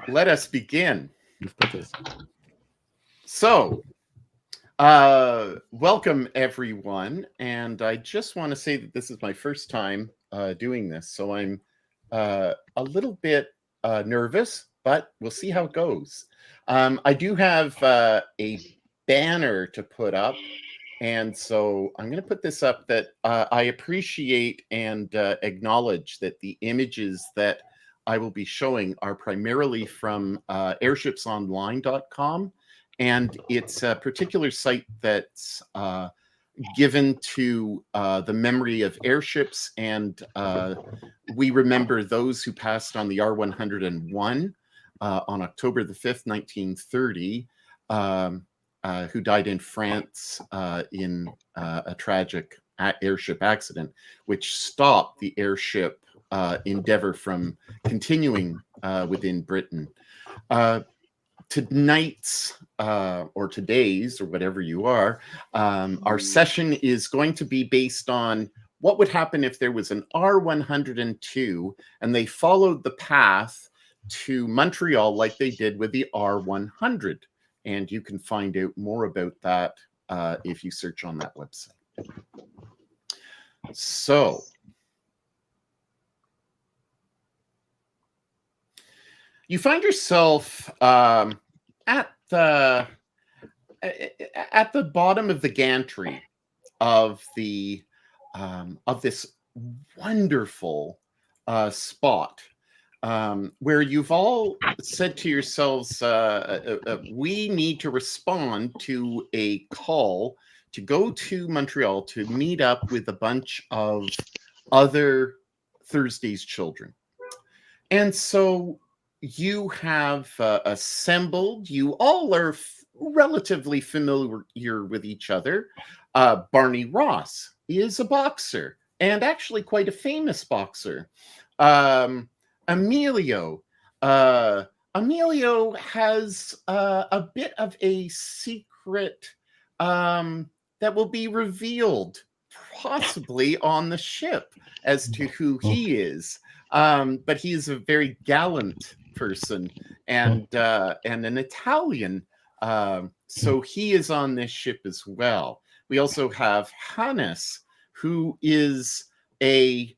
let us begin. Entonces, So, welcome everyone. And I just want to say that this is my first time doing this. So I'm a little bit nervous, but we'll see how it goes. I do have a banner to put up. And so I'm going to put this up that I appreciate and acknowledge that the images that I will be showing are primarily from airshipsonline.com. And it's a particular site that's given to the memory of airships. And we remember those who passed on the R101 on October the 5th, 1930. Who died in France in a tragic airship accident, which stopped the airship endeavor from continuing within Britain. Tonight's or today's or whatever you are, our session is going to be based on what would happen if there was an R102 and they followed the path to Montreal like they did with the R100. And you can find out more about that if you search on that website. So, you find yourself at the bottom of the gantry of the of this wonderful spot. Where you've all said to yourselves, we need to respond to a call to go to Montreal to meet up with a bunch of other Thursday's children. And so you have assembled, you all are relatively familiar with each other. Barney Ross is a boxer, and actually quite a famous boxer. Emilio has a bit of a secret that will be revealed possibly on the ship as to who he is. But he is a very gallant person and an Italian. So he is on this ship as well. We also have Hannes, who is a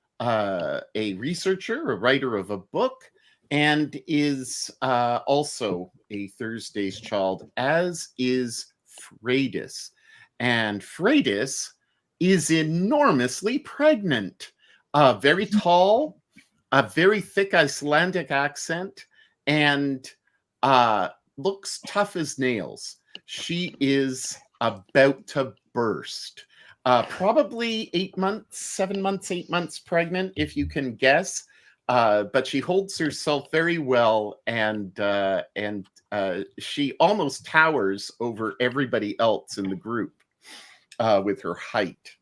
researcher, a writer of a book, and is also a Thursday's child, as is Freydis. And Freydis is enormously pregnant, very tall, a very thick Icelandic accent, and looks tough as nails. She is about to burst. Probably 8 months, 7 months, 8 months pregnant, if you can guess. But she holds herself very well, and she almost towers over everybody else in the group with her height.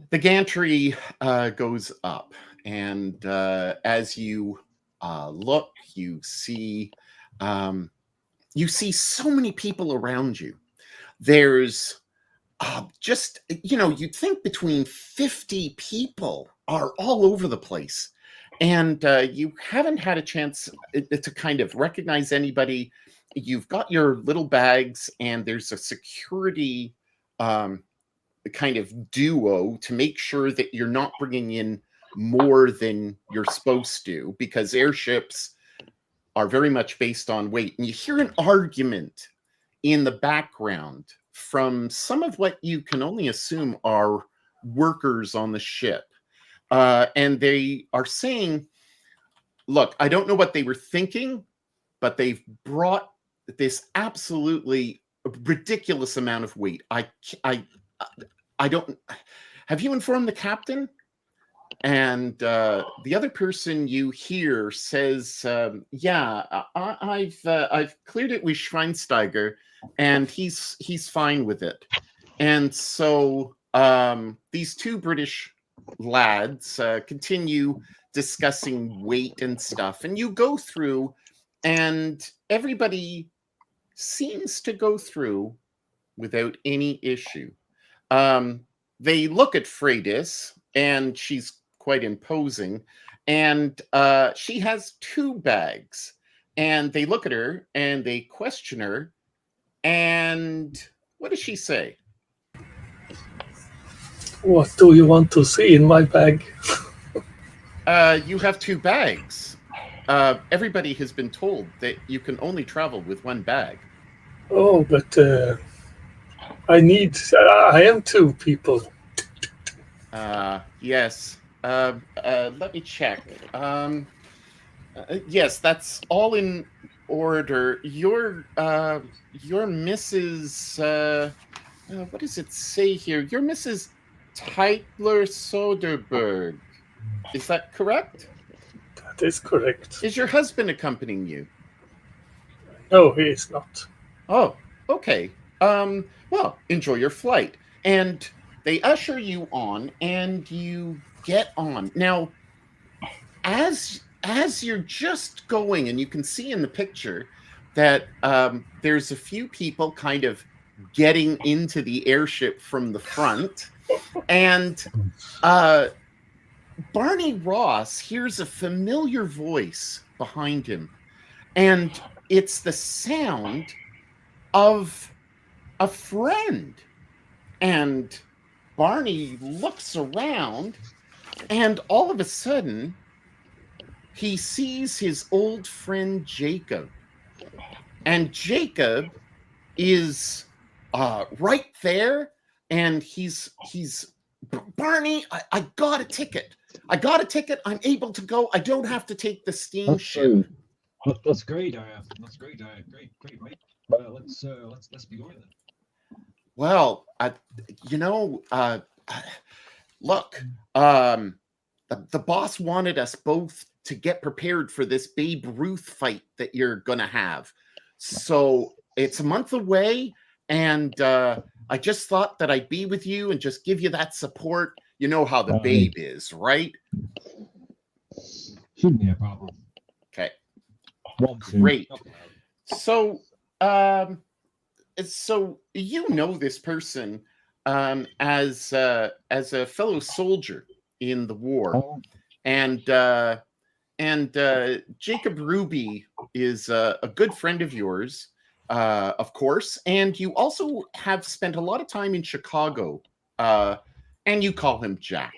The gantry goes up, and as you look, you see so many people around you. There's just, you'd think between 50 people are all over the place. And you haven't had a chance to kind of recognize anybody. You've got your little bags, and there's a security kind of duo to make sure that you're not bringing in more than you're supposed to, because airships are very much based on weight. And you hear an argument in the background from some of what you can only assume are workers on the ship. And they are saying, look, I don't know what they were thinking, but they've brought this absolutely ridiculous amount of weight. I don't, have you informed the captain? And the other person you hear says, yeah, I've cleared it with Schweinsteiger, and he's fine with it. And so these two British lads continue discussing weight and stuff, and you go through, and everybody seems to go through without any issue. They look at Freydis, and she's quite imposing, and she has 2 bags. And they look at her and they question her. And what does she say? What do you want to see in my bag? You have 2 bags. Everybody has been told that you can only travel with 1 bag. Oh, but I am 2 people. Yes. Let me check. Yes, that's all in order. You're Mrs. What does it say here? You're Mrs. Teitler Soderberg. Is that correct? That is correct. Is your husband accompanying you? No, he is not. Oh, okay. Well, enjoy your flight. And they usher you on and you get on. Now, as you're just going, and you can see in the picture that there's a few people kind of getting into the airship from the front, and Barney Ross hears a familiar voice behind him, and it's the sound of a friend. And Barney looks around, and all of a sudden he sees his old friend Jacob. And Jacob is right there, and he's Barney, I got a ticket. I got a ticket. I'm able to go. I don't have to take the steamship. That's great. That's great. Great, mate. Let's be going then. Well, look, the boss wanted us both to get prepared for this Babe Ruth fight that you're gonna have. So it's a month away, and I just thought that I'd be with you and just give you that support. You know how the Babe is, right? Shouldn't be a problem. Okay. Great. So, so you know this person as a fellow soldier in the war, and Jacob Ruby is a good friend of yours, of course, and you also have spent a lot of time in Chicago, and you call him Jack.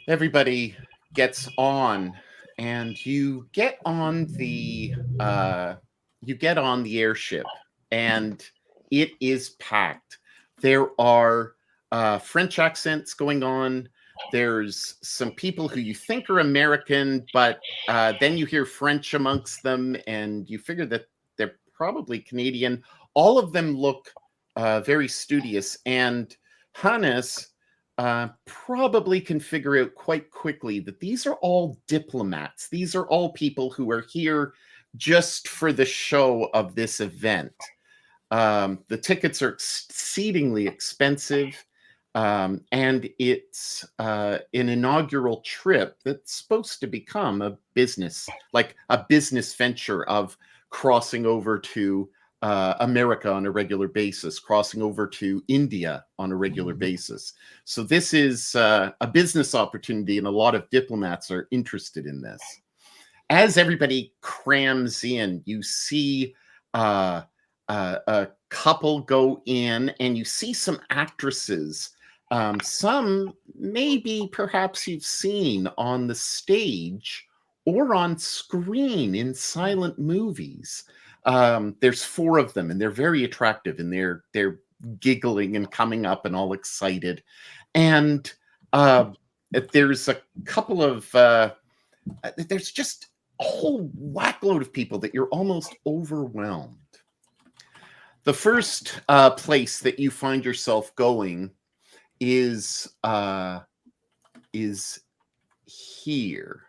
Everybody gets on, and you get on the airship, and it is packed. There are French accents going on. There's some people who you think are American, but then you hear French amongst them, and you figure that they're probably Canadian. All of them look very studious, and Hannes probably can figure out quite quickly that these are all diplomats. These are all people who are here just for the show of this event. The tickets are exceedingly expensive, and it's an inaugural trip that's supposed to become a business venture of crossing over to America on a regular basis, crossing over to India on a regular basis. So this is a business opportunity, and a lot of diplomats are interested in this. As everybody crams in, you see a couple go in, and you see some actresses. Some maybe perhaps you've seen on the stage or on screen in silent movies. There's 4 of them, and they're very attractive, and they're giggling and coming up and all excited. And there's a couple of there's just a whole whackload of people that you're almost overwhelmed. The first place that you find yourself going is here.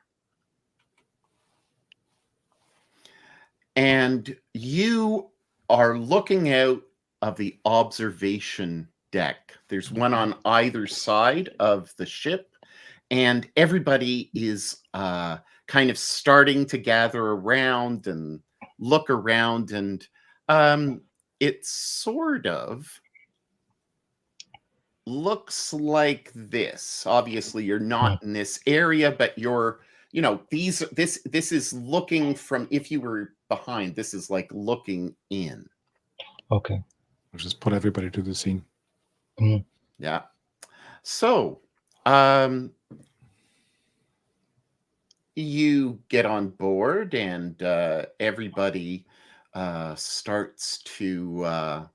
And you are looking out of the observation deck. There's one on either side of the ship, and everybody is kind of starting to gather around and look around, and it's sort of looks like this. Obviously, you're not in this area, but you're, this is looking from, if you were behind, this is like looking in. Okay. I'll just put everybody to the scene. Yeah. So, you get on board, and everybody starts to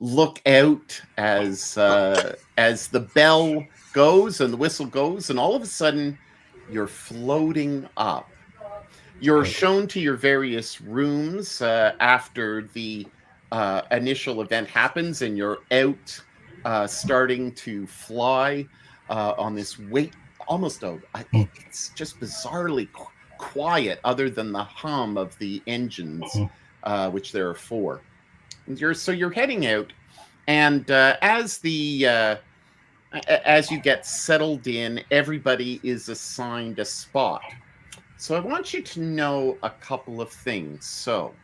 look out as the bell goes and the whistle goes, and all of a sudden you're floating up. You're shown to your various rooms after the initial event happens, and you're out starting to fly on this almost it's just bizarrely quiet, other than the hum of the engines, which there are 4. You're heading out, and as you get settled in, everybody is assigned a spot. So I want you to know a couple of things. So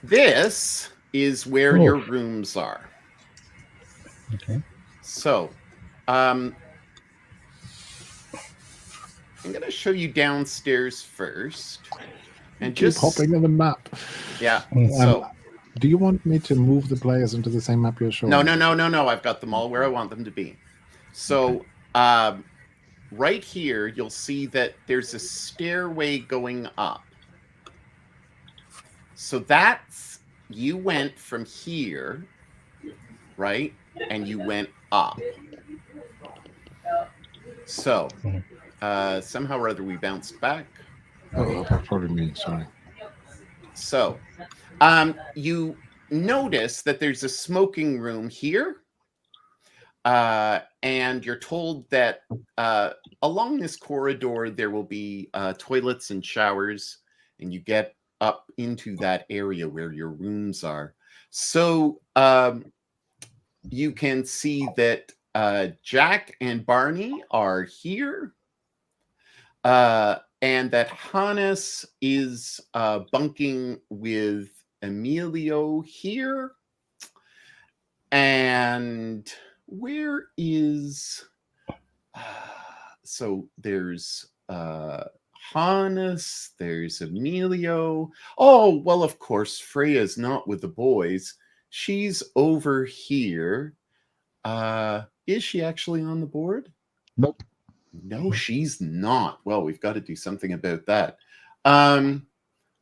this is where your rooms are. Okay. So I'm going to show you downstairs first. And Keep hopping on the map. Yeah. So do you want me to move the players into the same map you're showing? No. I've got them all where I want them to be. So right here, you'll see that there's a stairway going up. So you went from here, right? And you went up. So somehow or other we bounced back. Oh, that's probably me. Sorry. So you notice that there's a smoking room here. And you're told that along this corridor there will be toilets and showers, and you get up into that area where your rooms are. So you can see that Jack and Barney are here, and that Hannes is bunking with Emilio here. And where is so there's Hannes, there's Emilio. Oh, well, of course, Freya's not with the boys. She's over here. Is she actually on the board? Nope. No, she's not. Well, we've got to do something about that.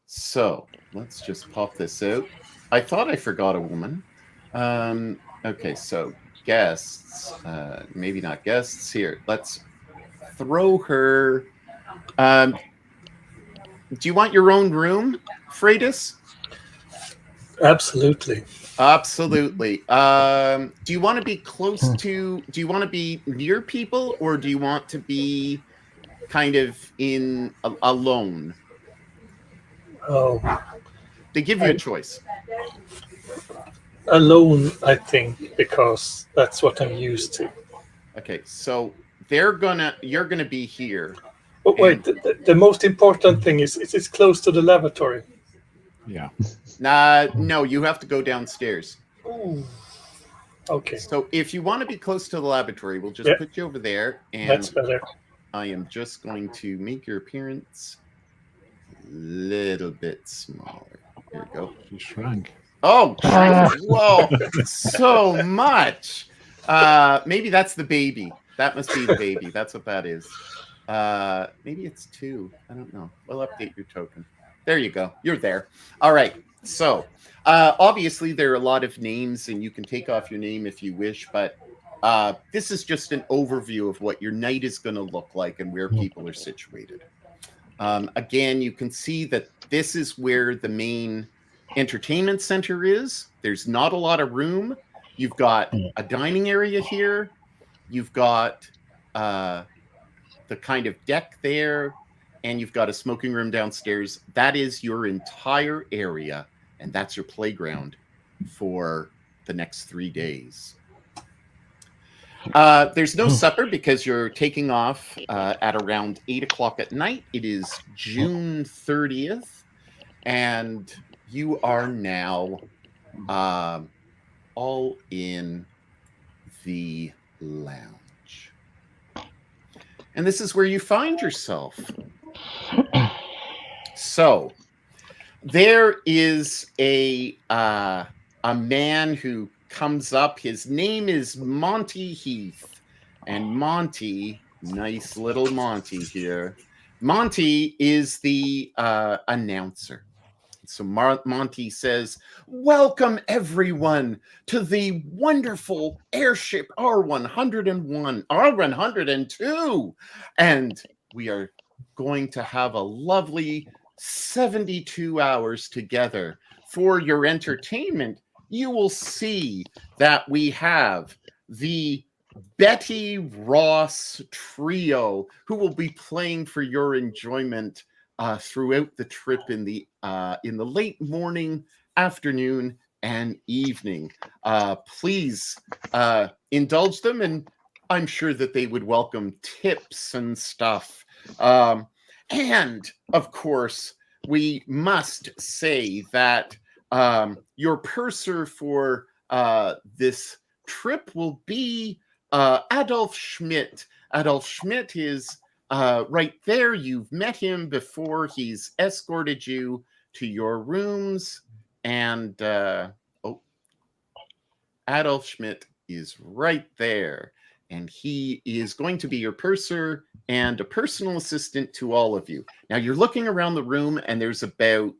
So let's just pop this out. I thought I forgot a woman. Okay, so guests, maybe not guests. Here, let's throw her. Do you want your own room, Freitas? Absolutely. Absolutely. Do you want to be close to, do you want to be near people, or do you want to be kind of alone? Oh, They give you a choice. alone, I think, because that's what I'm used to. Okay, so you're gonna be here. But wait, the most important thing is it's close to the lavatory. Yeah. No, you have to go downstairs. Ooh. Okay. So if you want to be close to the laboratory, we'll just put you over there, and That's better. I am just going to make your appearance a little bit smaller. There we go. He shrank. Oh, whoa, so much. Maybe that's the baby. That must be the baby. That's what that is. Maybe it's 2. I don't know. We'll update your token. There you go. You're there. All right. So obviously there are a lot of names, and you can take off your name if you wish, but this is just an overview of what your night is going to look like and where people are situated. Again, you can see that this is where the main entertainment center is. There's not a lot of room. You've got a dining area here. You've got the kind of deck there, and you've got a smoking room downstairs. That is your entire area, and that's your playground for the next 3 days. There's no supper because you're taking off at around 8 o'clock at night. It is June 30th, and you are now all in the lounge. And this is where you find yourself. So there is a man who comes up. His name is Monty Heath. And Monty, nice little Monty here. Monty is the announcer. So Monty says, welcome everyone to the wonderful Airship R101, R102. And we are going to have a lovely 72 hours together. For your entertainment, you will see that we have the Betty Ross Trio, who will be playing for your enjoyment throughout the trip in the late morning, afternoon, and evening. Please indulge them, and I'm sure that they would welcome tips and stuff. And of course, we must say that your purser for this trip will be Adolf Schmidt. Adolf Schmidt is right there. You've met him before. He's escorted you to your rooms. And Adolf Schmidt is right there. And he is going to be your purser and a personal assistant to all of you. Now, you're looking around the room, and there's about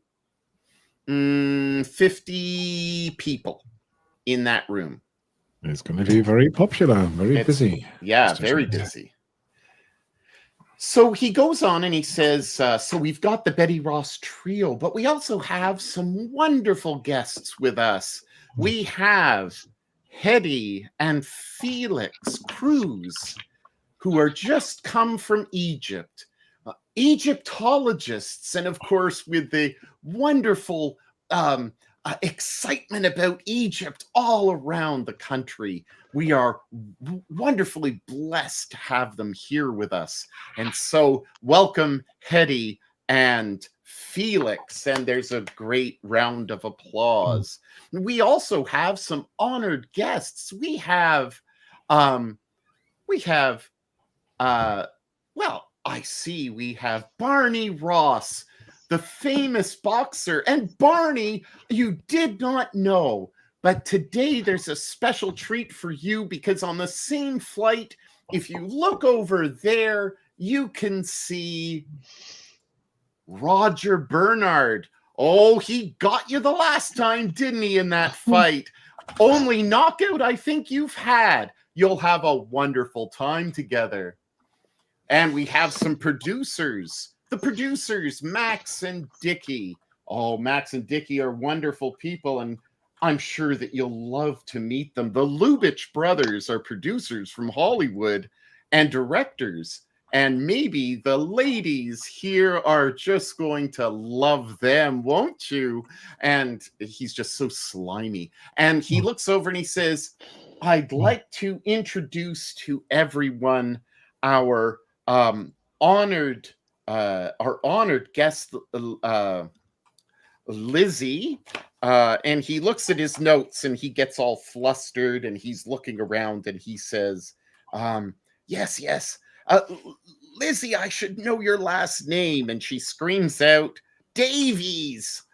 50 people in that room. It's going to be very popular, very busy. Yeah, very busy. So he goes on and he says, so we've got the Betty Ross Trio, but we also have some wonderful guests with us. We have Hetty and Felix Cruz, who are just come from Egypt. Egyptologists, and of course, with the wonderful excitement about Egypt all around the country. We are wonderfully blessed to have them here with us. And so welcome Hetty and Felix, and there's a great round of applause. We also have some honored guests. We have I see we have Barney Ross, the famous boxer. And Barney, you did not know, but today there's a special treat for you, because on the same flight, if you look over there, you can see Roger Bernard. Oh, he got you the last time, didn't he, in that fight? Only knockout I think you've had. You'll have a wonderful time together. And we have some producers. The producers, Max and Dickie. Oh, Max and Dickie are wonderful people, and I'm sure that you'll love to meet them. The Lubitsch brothers are producers from Hollywood and directors. And maybe the ladies here are just going to love them, won't you? And he's just so slimy. And he looks over and he says, I'd like to introduce to everyone our honored guest, Lizzie. And he looks at his notes and he gets all flustered and he's looking around and he says, yes. Lizzie, I should know your last name. And she screams out, Davies.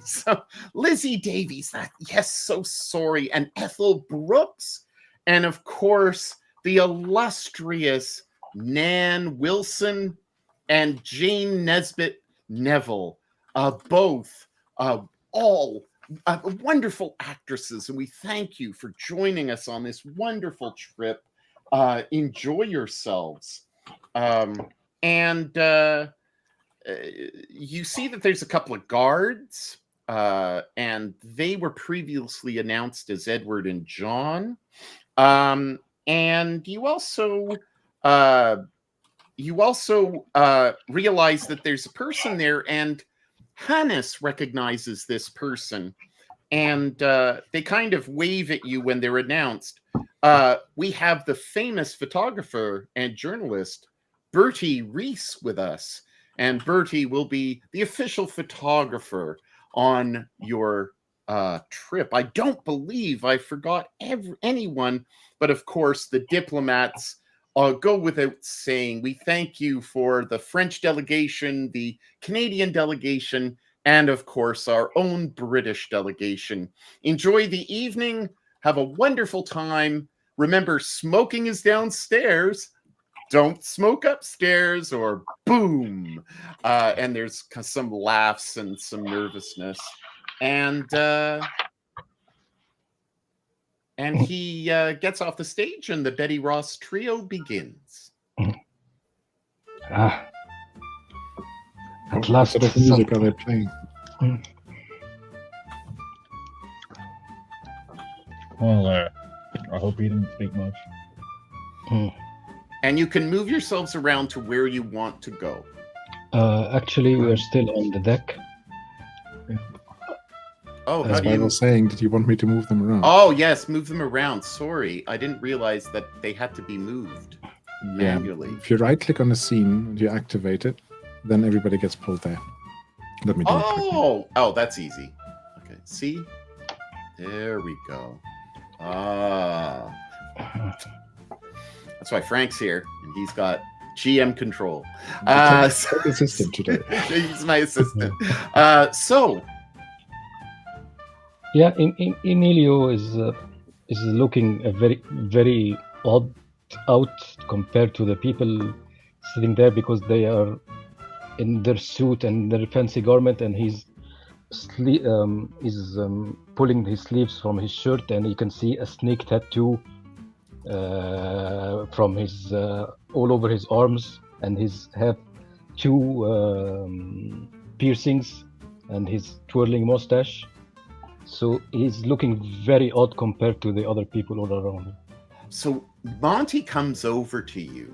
So Lizzie Davies, yes, so sorry. And Ethel Brooks. And of course, the illustrious Nan Wilson and Jane Nesbitt Neville, both all wonderful actresses. And we thank you for joining us on this wonderful trip. Enjoy yourselves. And you see that there's a couple of guards, and they were previously announced as Edward and John. And you also realize that there's a person there, and Hannes recognizes this person, and they kind of wave at you when they're announced. We have the famous photographer and journalist Bertie Reese with us, and Bertie will be the official photographer on your trip. I don't believe I forgot anyone, but of course the diplomats go without saying. We thank you for the French delegation, the Canadian delegation, and of course our own British delegation. Enjoy the evening. Have a wonderful time. Remember, smoking is downstairs. Don't smoke upstairs or boom. And there's some laughs and some nervousness. And he gets off the stage and the Betty Ross trio begins. Ah. At What last, sort of music are they playing? Well, I hope he didn't speak much. And you can move yourselves around to where you want to go. Actually, we are still on the deck. Oh, how As do I you... was saying, did you want me to move them around? Oh, yes, move them around. Sorry, I didn't realize that they had to be moved manually. If you right-click on the scene and you activate it, then everybody gets pulled there. Let me do it quickly. Oh, that's easy. Okay, see? There we go. Ah. That's why Frank's here, and he's got GM control. Assistant today. He's my assistant. So... Yeah, Emilio is looking very, very odd out compared to the people sitting there because they are in their suit and their fancy garment, and he's pulling his sleeves from his shirt, and you can see a snake tattoo from his all over his arms, and his have two piercings, and his twirling mustache. So he's looking very odd compared to the other people all around him. So Monty comes over to you,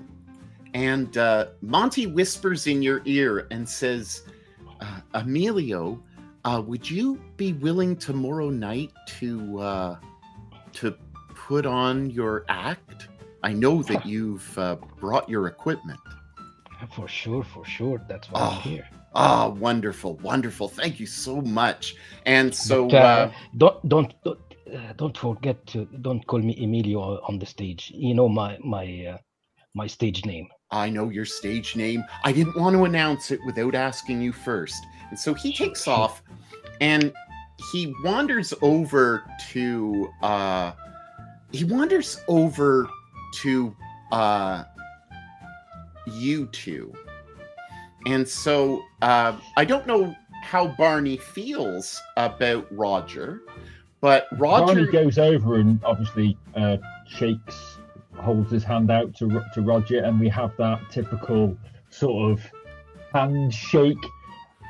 and Monty whispers in your ear and says, Emilio, would you be willing tomorrow night to put on your act? I know that you've brought your equipment. For sure. That's why I'm here. Ah, wonderful. Thank you so much. And so, don't forget to don't call me Emilio on the stage. You know my stage name. I know your stage name. I didn't want to announce it without asking you first. And so he takes off, and he wanders over to you two. And so I don't know how Barney feels about Roger, but Roger... Barney goes over and obviously holds his hand out to Roger, and we have that typical sort of handshake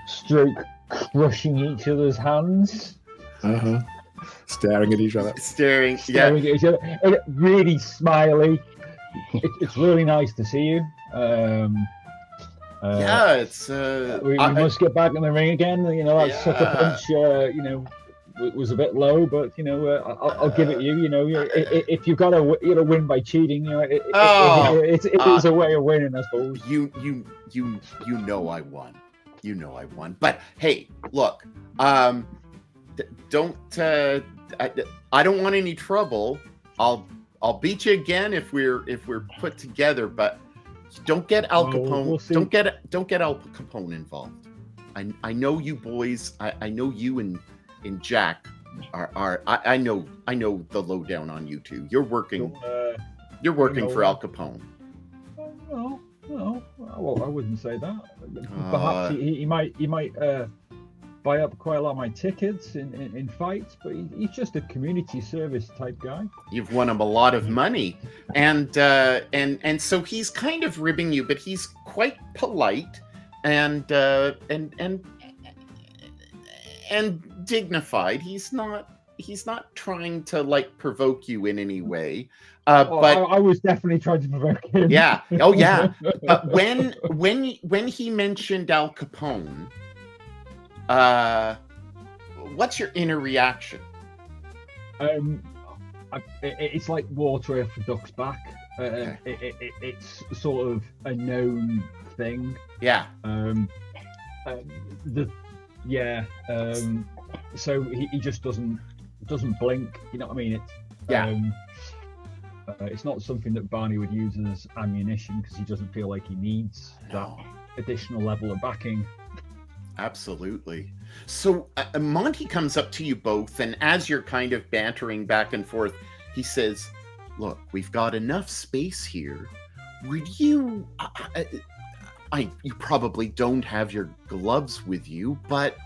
stroke, crushing each other's hands. Staring at each other. Staring at each other. And really smiley. It's really nice to see you. It's we must get back in the ring again. You know, that sucker punch, was a bit low, but I'll give it you. You know, if you've got to win by cheating, it is a way of winning, I suppose. You know I won. You know I won. But hey, look, don't. I don't want any trouble. I'll beat you again if we're put together, but. Don't get Al Capone. We'll see. Don't get Al Capone involved. I know you boys. I know you and Jack are. I know the lowdown on you two. You're working. You're working for Al Capone. No. Well, I wouldn't say that. Perhaps he might buy up quite a lot of my tickets in fights, but he's just a community service type guy. You've won him a lot of money, and so he's kind of ribbing you, but he's quite polite and dignified. He's not trying to like provoke you in any way. But I was definitely trying to provoke him. Yeah. Oh yeah. But when he mentioned Al Capone, what's your inner reaction? It's like water off a duck's back. Okay. It's sort of a known thing. Yeah. so he just doesn't blink. You know what I mean? It's not something that Barney would use as ammunition because he doesn't feel like he needs that additional level of backing. Absolutely. So Monty comes up to you both, and as you're kind of bantering back and forth, he says, "Look, we've got enough space here. Would you? You probably don't have your gloves with you, but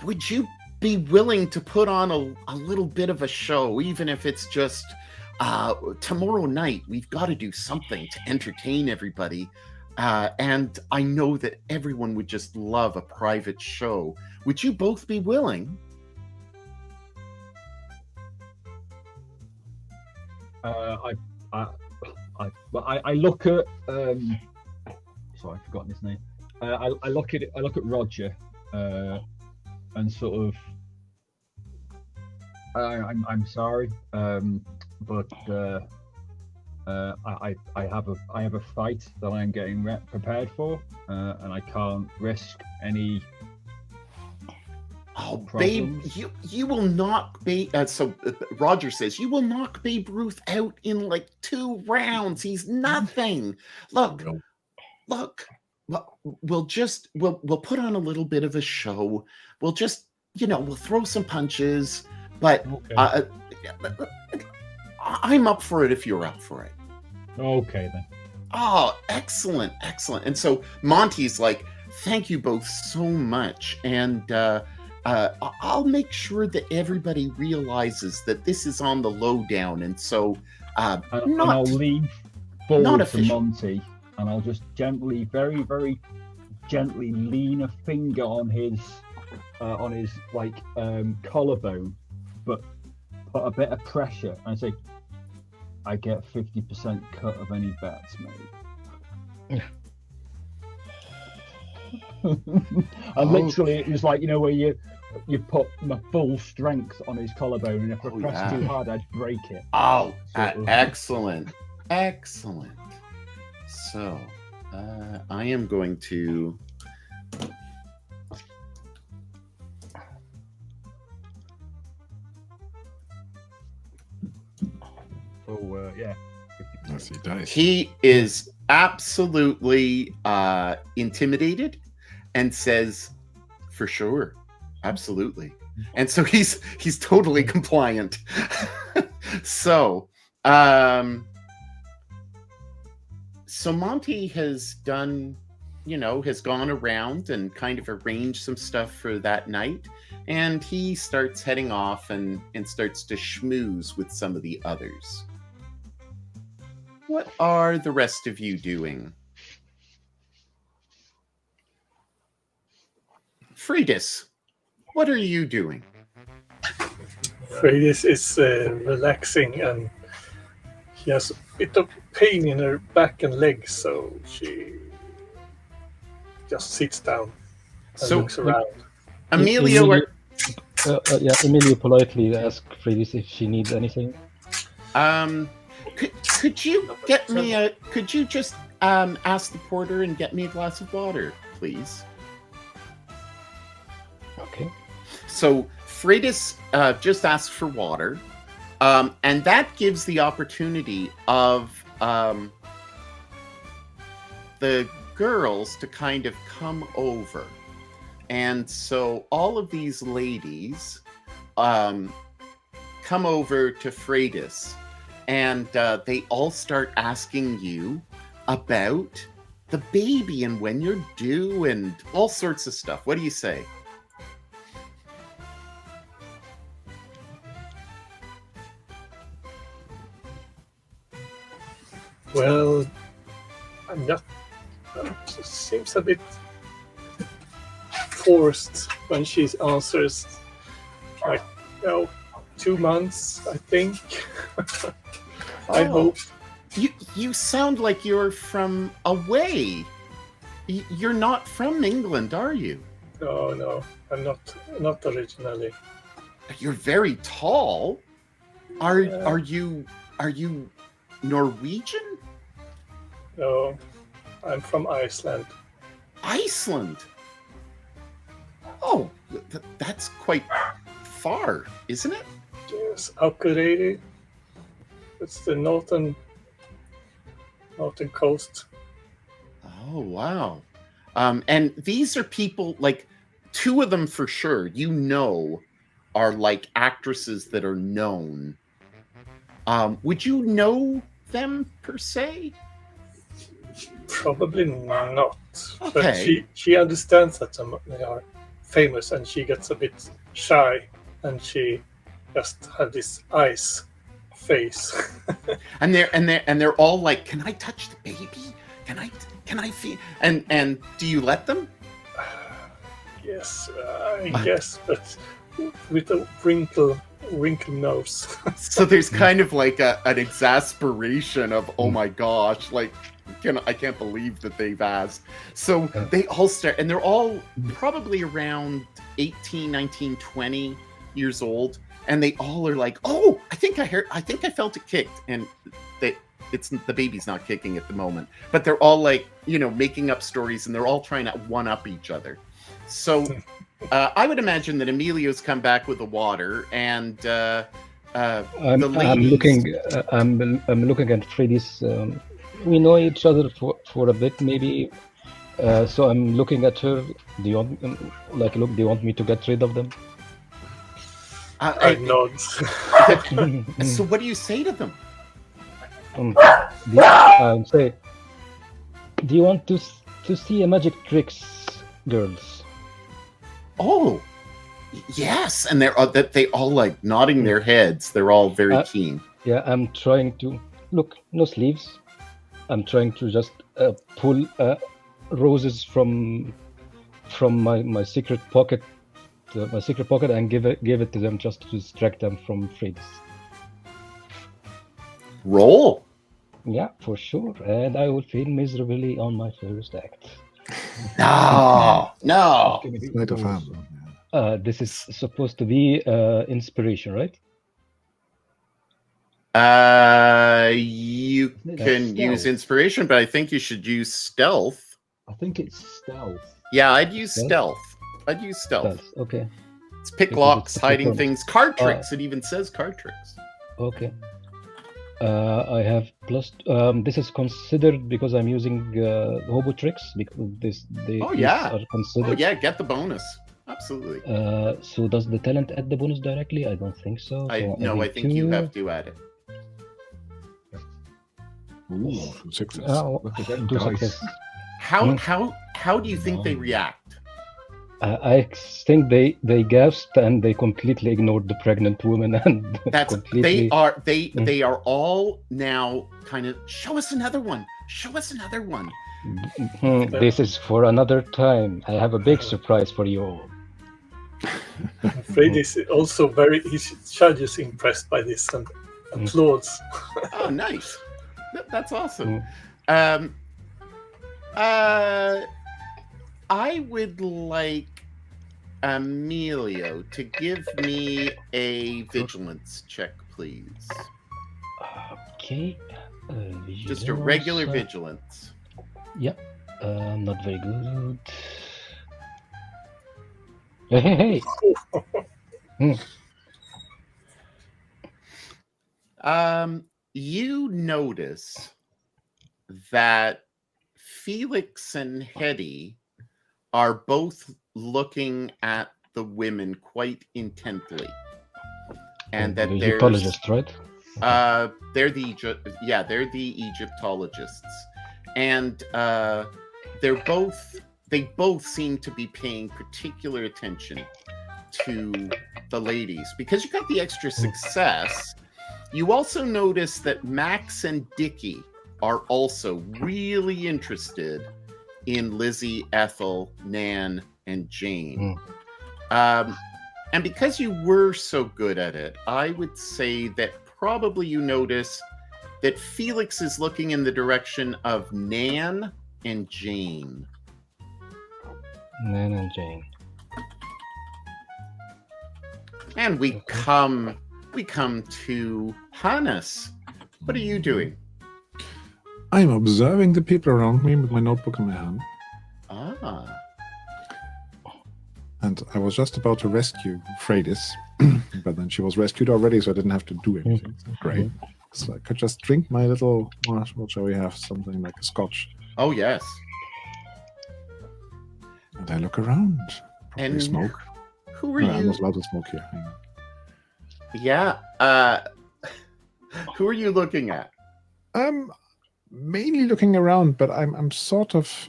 would you be willing to put on a little bit of a show, even if it's just tomorrow night? We've got to do something to entertain everybody." And I know that everyone would just love a private show. Would you both be willing? I look at sorry, I've forgotten his name. I look at Roger, and sort of I'm sorry, but I have a fight that I'm getting prepared for, and I can't risk any. Oh, problems. Babe, you will knock Babe. Roger says you will knock Babe Ruth out in like 2 rounds. He's nothing. Look. We'll put on a little bit of a show. We'll just, we'll throw some punches. But Okay. I'm up for it if you're up for it. Okay then. Oh, excellent. And so Monty's like, thank you both so much. And I'll make sure that everybody realizes that this is on the lowdown. And so and I'll lean not forward to official. Monty, and I'll just gently, very, very gently lean a finger on his like collarbone, but put a bit of pressure and say, I get 50% cut of any bets made. And literally, it was like, where you put my full strength on his collarbone, and if I press too hard, I'd break it. Oh, Sort of. excellent. So, I am going to. So yeah. Yes, he dies. He is absolutely intimidated and says, "For sure, absolutely." And so he's totally compliant. So Monty has done, has gone around and kind of arranged some stuff for that night, and he starts heading off and starts to schmooze with some of the others. What are the rest of you doing? Friedis, what are you doing? Freydis is relaxing, and she has a bit of pain in her back and legs, so she just sits down and looks around. Emilio, Emilio politely asked Freydis if she needs anything. could you get me could you just ask the porter and get me a glass of water, please? Okay. So Freydis just asks for water, and that gives the opportunity of the girls to kind of come over. And so all of these ladies come over to Freydis, and they all start asking you about the baby and when you're due and all sorts of stuff. What do you say? Well, I'm not. It seems a bit forced when she answers, like, 2 months, I think. I hope. You sound like you're from away. You're not from England, are you? No, I'm not originally. You're very tall. Are you Norwegian? No, I'm from Iceland. Iceland. Oh, that's quite far, isn't it? Yes, Akureyri. It's the northern coast. Oh, wow. And these are people, like, two of them for sure, you know, are like actresses that are known. Would you know them per se? Probably not. But Okay. she understands that they are famous, and she gets a bit shy, and she just had this ice face. And they're all like, "Can I touch the baby? Can I feel?" And do you let them? Yes, I guess, but with a wrinkle nose. So there's kind of like an exasperation of, oh my gosh, like, I can't believe that they've asked. So they all start, and they're all probably around 18, 19, 20 years old. And they all are like, oh, I think I felt it kicked. And the baby's not kicking at the moment. But they're all like, you know, making up stories, and they're all trying to one-up each other. So I would imagine that Emilio's come back with the water, and the ladies... I'm looking at Freddy's. We know each other for a bit, maybe. So I'm looking at her. Do you want, do you want me to get rid of them? I nod. So what do you say to them? Say, do you want to see a magic tricks, girls? Oh, yes, and they all like nodding their heads. They're all very keen. Yeah, I'm trying to look. No sleeves. I'm trying to just pull roses from my secret pocket. And give it to them just to distract them from Freddy's. Roll. Yeah, for sure. And I will fail miserably on my first act. No. Sleight of hand. This is supposed to be inspiration, right? You can use inspiration, but I think you should use stealth. I think it's stealth. Yeah, I'd use stealth. Okay. It's pick locks, hiding things, card tricks. It even says card tricks. Okay. I have plus. This is considered because I'm using hobo tricks. Because these are considered. Oh yeah, get the bonus. Absolutely. So does the talent add the bonus directly? I don't think so. I think you have to add it. Ooh, success. Do success. How do you think they react? I think they gasped and they completely ignored the pregnant woman, and they are all now kind of show us another one. This is for another time. I have a big surprise for you all. Freddy is also his judge is impressed by this and applauds. Oh, nice. That's awesome. I would like Emilio to give me a vigilance check, please. Okay. Just a regular vigilance. Yep. Not very good. Hey. You notice that Felix and Hetty are both looking at the women quite intently, and that they're Egyptologists, right? They're the Egyptologists, and they both seem to be paying particular attention to the ladies because you got the extra success. You also notice that Max and Dickie are also really interested in Lizzie, Ethel, Nan, and Jane. And because you were so good at it, I would say that probably you notice that Felix is looking in the direction of Nan and Jane. Nan and Jane. And we come to Hannes. What are you doing? I'm observing the people around me with my notebook in my hand. And I was just about to rescue Freydis, but then she was rescued already, so I didn't have to do anything. So great. So I could just drink my little, what shall we have? Something like a scotch. Oh, yes. And I look around. Probably And smoke. Who are No, I'm you? not allowed to smoke here. Hang on. Yeah. Who are you looking at? I'm mainly looking around, but I'm sort of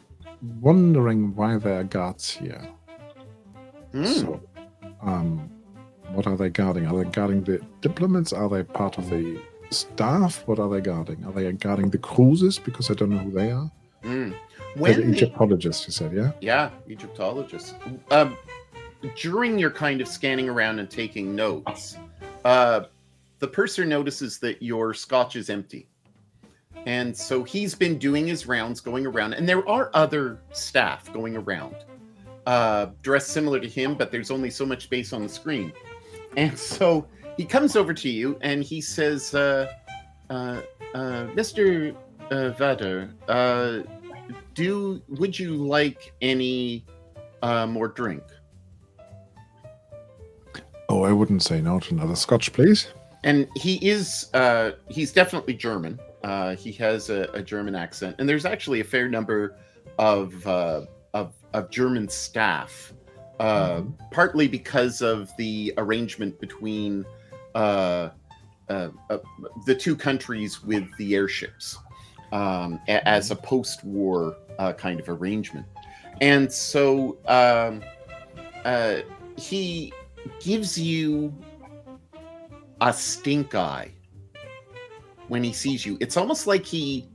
wondering why there are guards here. So, what are they guarding? Are they guarding the diplomats? Are they part of the staff? What are they guarding? Are they guarding the cruises? Because I don't know who they are. When They're the- Egyptologists, you said, yeah? Yeah, Egyptologists. During your kind of scanning around and taking notes, the purser notices that your scotch is empty. And so he's been doing his rounds, going around, and there are other staff going around, dressed similar to him, but there's only so much space on the screen. And so he comes over to you and he says, Mr. Vader, would you like any more drink? Oh, I wouldn't say no to another scotch, please. And he's definitely German. He has a German accent, and there's actually a fair number of German staff, partly because of the arrangement between the two countries with the airships, as a post-war kind of arrangement. And so he gives you a stink eye when he sees you. It's almost like he's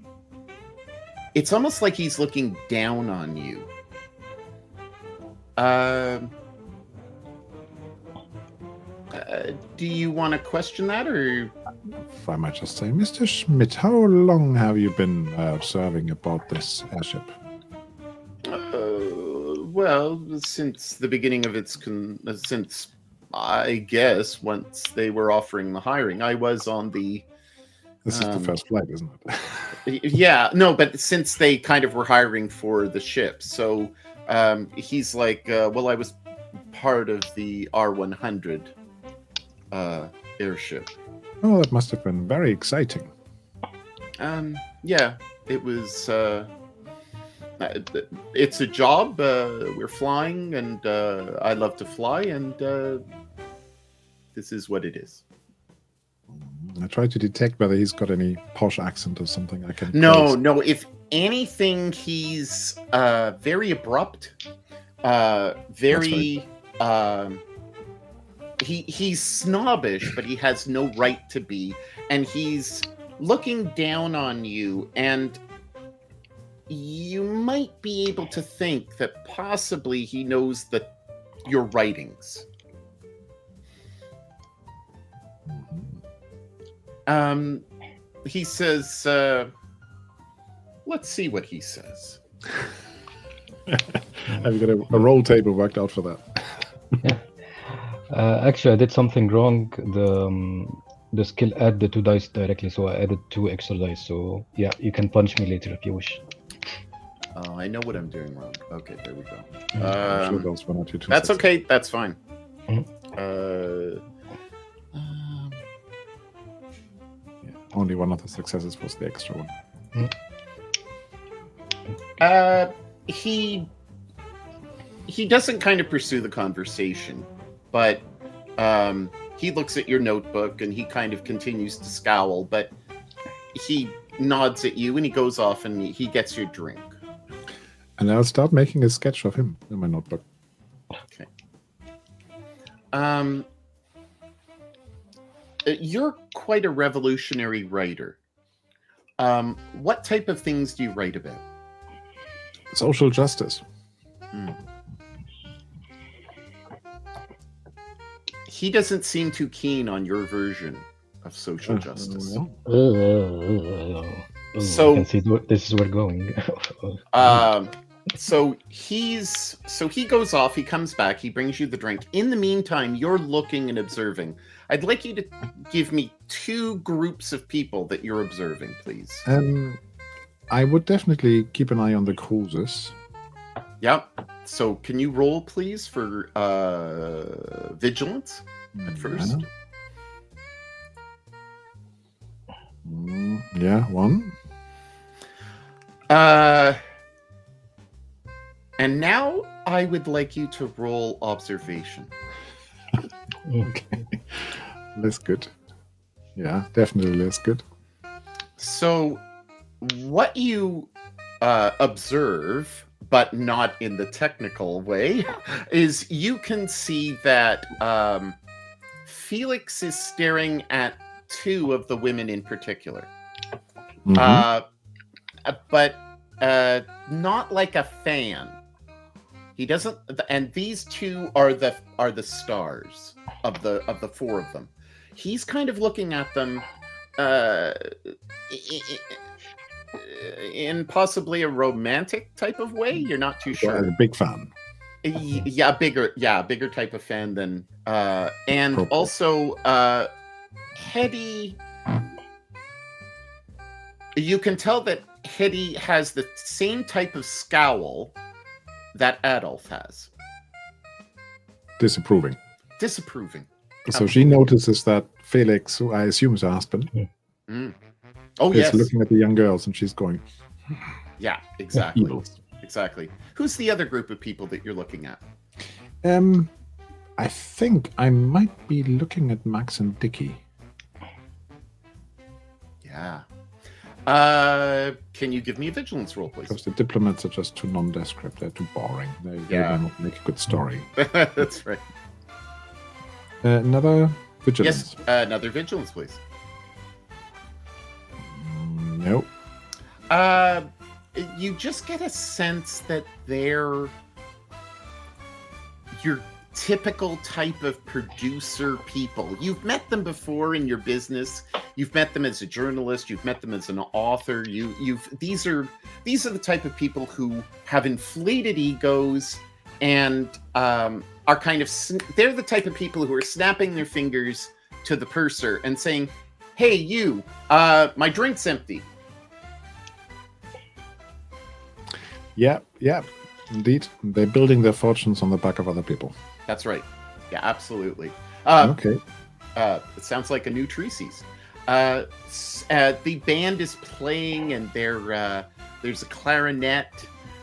looking down on you. Do you want to question that, or If I might just say, Mr. Schmidt, how long have you been serving aboard this airship? well, since the beginning of its since I guess once they were offering the hiring, I was on the. This is the first flight, isn't it? Yeah, no, but since they kind of were hiring for the ship, so he's like, well, I was part of the R100 airship. Oh, that must have been very exciting. Yeah, it was. It's a job. We're flying, and I love to fly, and this is what it is. I tried to detect whether he's got any posh accent or something I can. No, place. no. If anything, he's very abrupt. Very. He's snobbish, but he has no right to be, and he's looking down on you, and you might be able to think that possibly he knows your writings. He says, let's see what he says. Have you got a roll table worked out for that? Actually, I did something wrong. The skill add the 2 dice directly, so I added 2 extra dice. So yeah, you can punch me later if you wish. Oh, I know what I'm doing wrong. Okay, there we go. I'm sure those 1 or 2 That's sets. okay. That's fine. Yeah, only one of the successes was the extra one. He doesn't kind of pursue the conversation, but he looks at your notebook and he kind of continues to scowl, but he nods at you and he goes off and he gets your drink. And I'll start making a sketch of him in my notebook. Okay. You're quite a revolutionary writer. What type of things do you write about? Social justice. He doesn't seem too keen on your version of social justice. So- I can see this is where we're going. So he goes off, he comes back, he brings you the drink. In the meantime, you're looking and observing. I'd like you to give me 2 groups of people that you're observing, please. I would definitely keep an eye on the cruises. Yep. So can you roll, please, for vigilance at first? Yeah, 1. And now I would like you to roll observation. Okay. Less good. Yeah, definitely less good. So what you observe, but not in the technical way, is you can see that Felix is staring at 2 of the women in particular. Mhm. But not like a fan. He doesn't, and these 2 are the stars of the 4 of them. He's kind of looking at them in possibly a romantic type of way. You're not too So I'm sure. a big fan. Yeah, bigger type of fan than and Appropriate. also Hetty. You can tell that Hetty has the same type of scowl that Adolf has. Disapproving. Disapproving. So she notices that Felix, who I assume is her husband, Mm. Oh is yes. looking at the young girls, and she's going, Yeah, exactly. evils. Exactly. Who's the other group of people that you're looking at? I think I might be looking at Max and Dickie. Yeah. Can you give me a vigilance roll, please? Because the diplomats are just too nondescript. They're too boring. They Yeah. will not make a good story. That's right. Another vigilance. Yes, another vigilance, please. Nope. You just get a sense that they're your typical type of producer people. You've met them before in your business. You've met them as a journalist. You've met them as an author. These are the type of people who have inflated egos and are kind of. They're the type of people who are snapping their fingers to the purser and saying, "Hey, you, my drink's empty." Yeah, indeed. They're building their fortunes on the back of other people. That's right. Yeah, absolutely. Okay. It sounds like a new Treacy's. The band is playing, and there's a clarinet,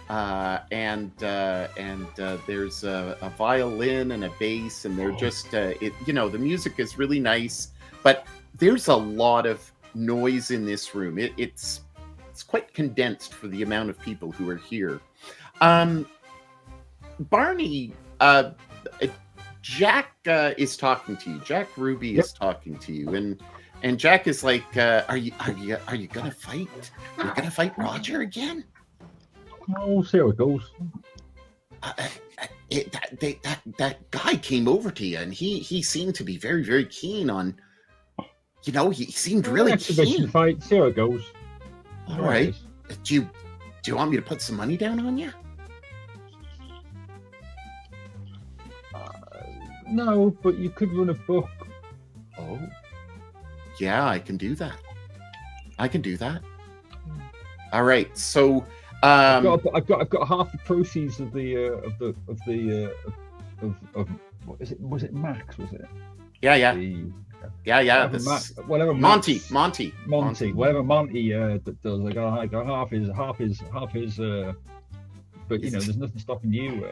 and there's a violin and a bass, and they're just the music is really nice, but there's a lot of noise in this room. It's quite condensed for the amount of people who are here. Barney, Jack is talking to you. Jack Ruby is talking to you, and Jack is like, "Are you gonna fight? Are you gonna fight Roger again?" We'll see how it goes. That guy came over to you, and he seemed to be very, very keen on. He seemed really Exhibition keen. fight. See how it goes. All right. Do you want me to put some money down on you? No, but you could run a book. Oh, yeah, I can do that. All right, so I've got half the proceeds of what is it? Was it Max? Was it? yeah. Whatever This, whatever Monty. Whatever Monty does, I got half his. But there's nothing stopping you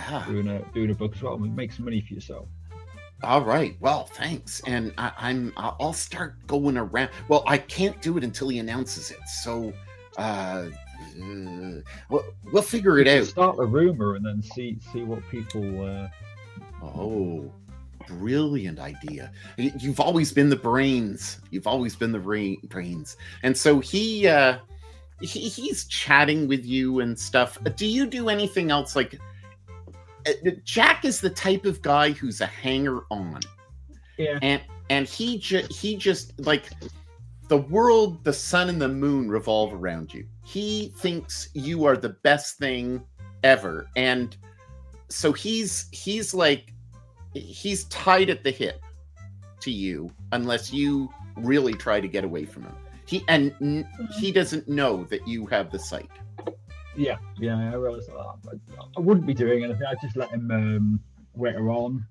Yeah. doing a book as well. Make some money for yourself. All right. Well, thanks. And I'll start going around. Well, I can't do it until he announces it. So, we'll figure it out. Start a rumor and then see what people. Oh, brilliant idea. You've always been the brains. Brains. And so he's chatting with you and stuff. Do you do anything else? Like, Jack is the type of guy who's a hanger-on. Yeah. And he just like the world, the sun and the moon revolve around you. He thinks you are the best thing ever. And so he's tied at the hip to you unless you really try to get away from him. He doesn't know that you have the sight. Yeah, I realised that. I wouldn't be doing anything. I'd just let him wait her on,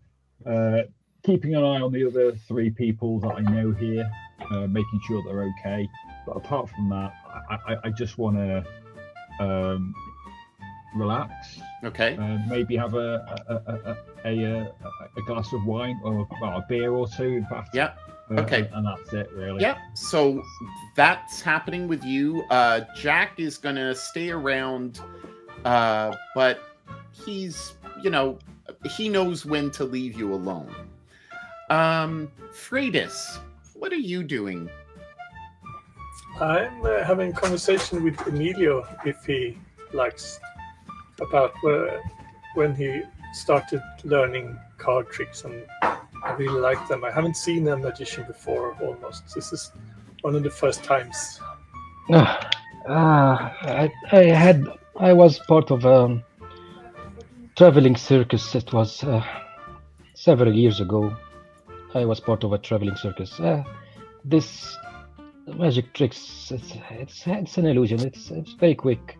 keeping an eye on the other 3 people that I know here, making sure they're okay. But apart from that, I just want to relax. Okay. Maybe have a glass of wine or a beer or 2, in fact. Yeah. Okay. And that's it, really. Yeah. So that's happening with you. Jack is going to stay around, but he's, he knows when to leave you alone. Freydis, what are you doing? I'm having a conversation with Emilio, if he likes, about when he started learning card tricks, and I really like them. I haven't seen a magician before, almost. This is one of the first times. I was part of a traveling circus. It was several years ago. I was part of a traveling circus. This magic tricks, it's an illusion. It's very quick.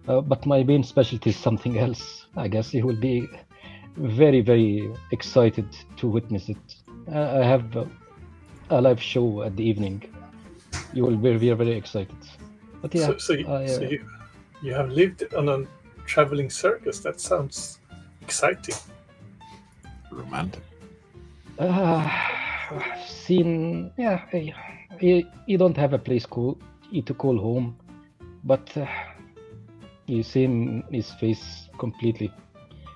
But my main specialty is something else. I guess you will be very, very excited to witness it. I have a live show at the evening. You will be very, very excited. But yeah, So you have lived on a traveling circus. That sounds exciting. Romantic. seen. Yeah, you don't have a place to call home, but you see his face completely.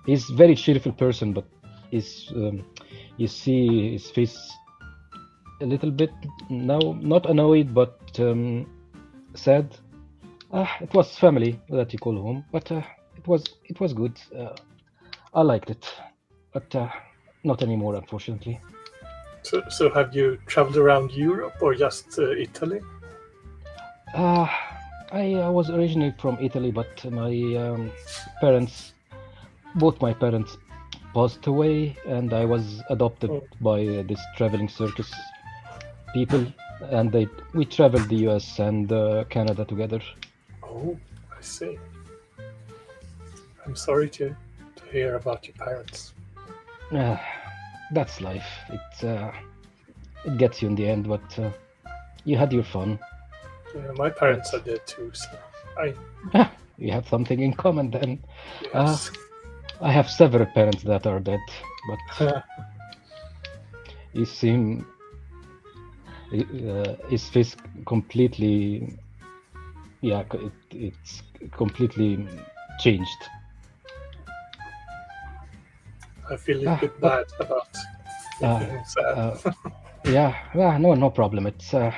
He's a very cheerful person, but you see his face a little bit now, not annoyed, but sad. It was family that you call home, but it was good. I liked it, but not anymore, unfortunately. So have you traveled around Europe or just Italy? I was originally from Italy, but my both my parents passed away, and I was adopted by this traveling circus people, and we traveled the US and Canada together. Oh, I see. I'm sorry to hear about your parents. That's life. It gets you in the end, but you had your fun. Yeah, my parents are dead too, so We have something in common then. yes. I have several parents that are dead, but you seem his face completely. Yeah, it's completely changed. I feel a little bit bad about making him sad. Yeah, no problem. It's I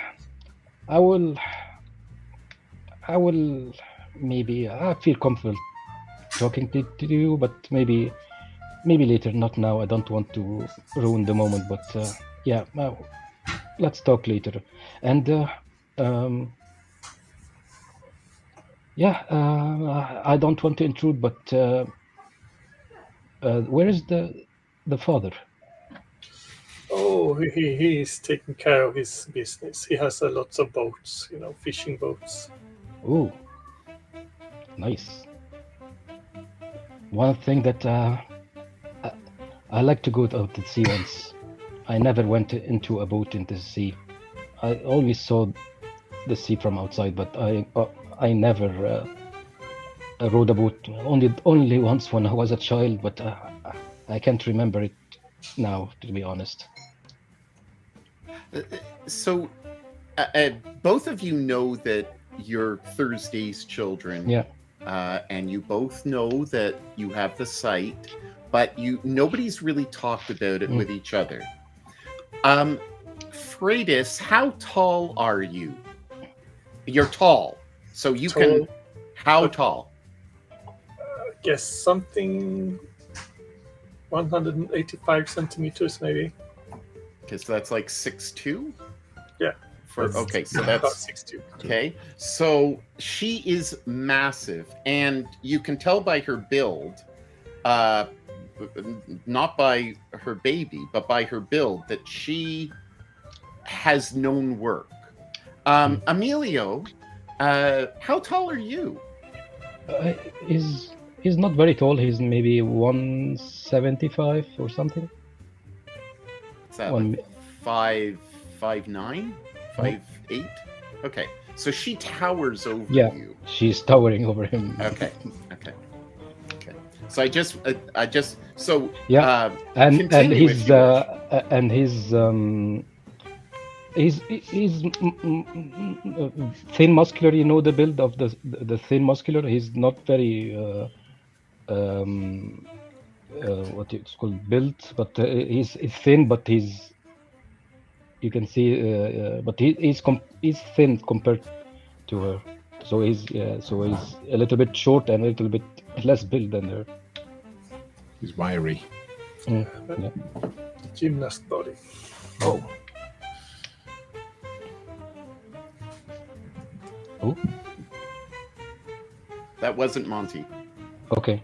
will maybe I feel comfortable talking to you, but maybe later, not now. I don't want to ruin the moment, but yeah, let's talk later. And I don't want to intrude, but where is the father? Oh, he's taking care of his business. He has lots of boats, fishing boats. Oh, nice. One thing that I like to go out to sea once. I never went into a boat into the sea. I always saw the sea from outside, but I never rode a boat. Only once when I was a child, but I can't remember it now, to be honest. So, both of you know that you're Thursday's children. Yeah. And you both know that you have the site, but nobody's really talked about it with each other. Freydis, how tall are you? You're tall, so you can. How tall? I guess something 185 centimeters, maybe. Because that's like 6'2". Yeah. Okay, so about that's 6'2". okay. So she is massive, and you can tell by her build, not by her baby, but by her build, that she has known work. Emilio, how tall are you? He's not very tall. He's maybe 175 or something. Is that One, like 5'9", 5'8"? Okay, so she towers over yeah, you. she's towering over him. Okay. So I just so Yeah, and continue if he's you wish. and he's thin muscular. You know the build of the thin muscular. He's not very what it's called built, but he's thin, but you can see, but he's thin compared to her. So he's a little bit short and a little bit less built than her. He's wiry. Yeah. Gymnast body. Oh. Oh, That wasn't Monty. okay.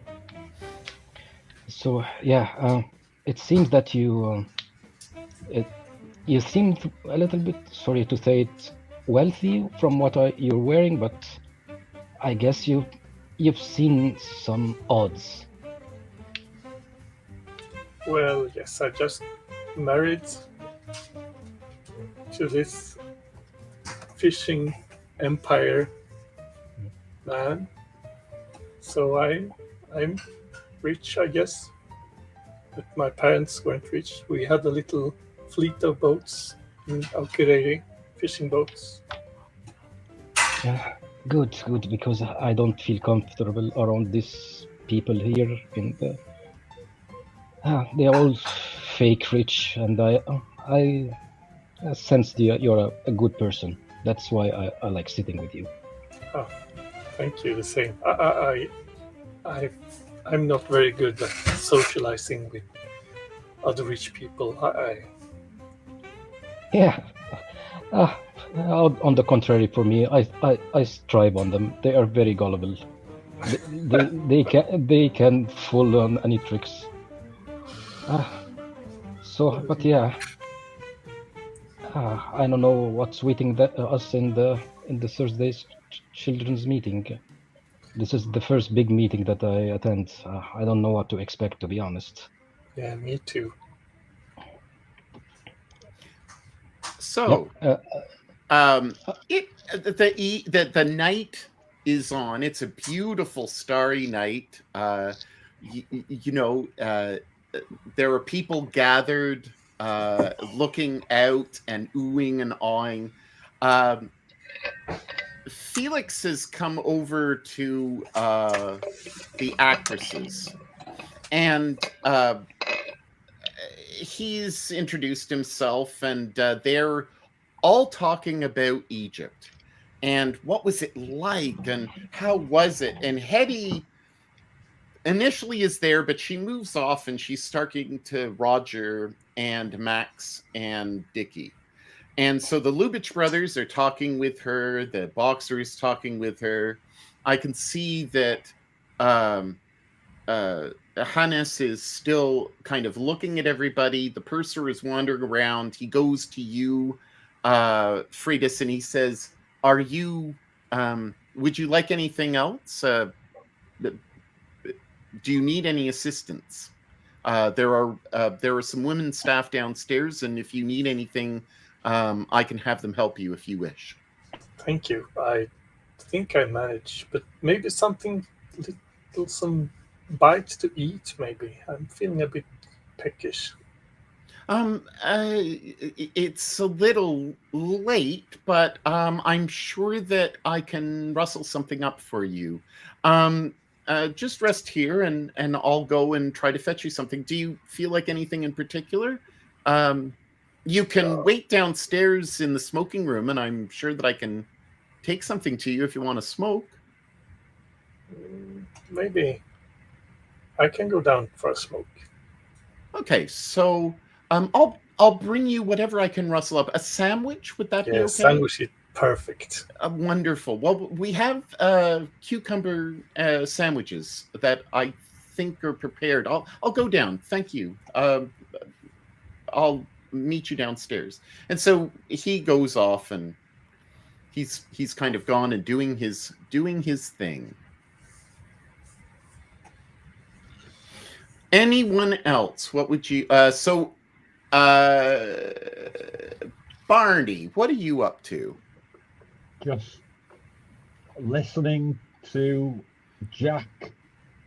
So yeah, it seems that you seem a little bit, sorry to say it, wealthy from what you're wearing, but I guess you've seen some odds. Well, yes, I just married to this fishing empire man, so I'm rich, I guess. But my parents weren't rich. We had a little fleet of boats in Akureyri, fishing boats. Yeah, good, because I don't feel comfortable around these people here in the. They're all fake rich, and I sense you're a good person. That's why I like sitting with you. Oh, thank you. The same. I'm not very good at socializing with other rich people. Yeah. On the contrary, for me, I strive on them. They are very gullible. They can fool on any tricks. But yeah, I don't know what's waiting us in the Thursday's children's meeting. This is the first big meeting that I attend. I don't know what to expect, to be honest. Yeah, me too. So, Yep. the night is on. It's a beautiful starry night. There are people gathered, looking out and oohing and awing. Felix has come over to the actresses, and he's introduced himself, and they're all talking about Egypt and what was it like and how was it. And Hetty initially is there, but she moves off and she's talking to Roger and Max and Dickie. And so the Lubitsch brothers are talking with her. The boxer is talking with her. I can see that Hannes is still kind of looking at everybody. The purser is wandering around. He goes to you, Freitas, and he says, "Are you? Would you like anything else? Do you need any assistance? There are some women staff downstairs, and if you need anything, I can have them help you if you wish." Thank you. I think I manage, but maybe something, some bites to eat. Maybe I'm feeling a bit peckish. It's a little late, but I'm sure that I can rustle something up for you. Just rest here, and I'll go and try to fetch you something. Do you feel like anything in particular? You can wait downstairs in the smoking room, and I'm sure that I can take something to you if you want to smoke. Maybe I can go down for a smoke. Okay, so I'll bring you whatever I can rustle up. A sandwich, would that be okay? Sandwich is perfect. Wonderful. Well, we have cucumber sandwiches that I think are prepared. I'll go down. Thank you. I'll meet you downstairs. And so he goes off, and he's kind of gone and doing his thing. Anyone else? What would you? Barney, what are you up to? Just listening to Jack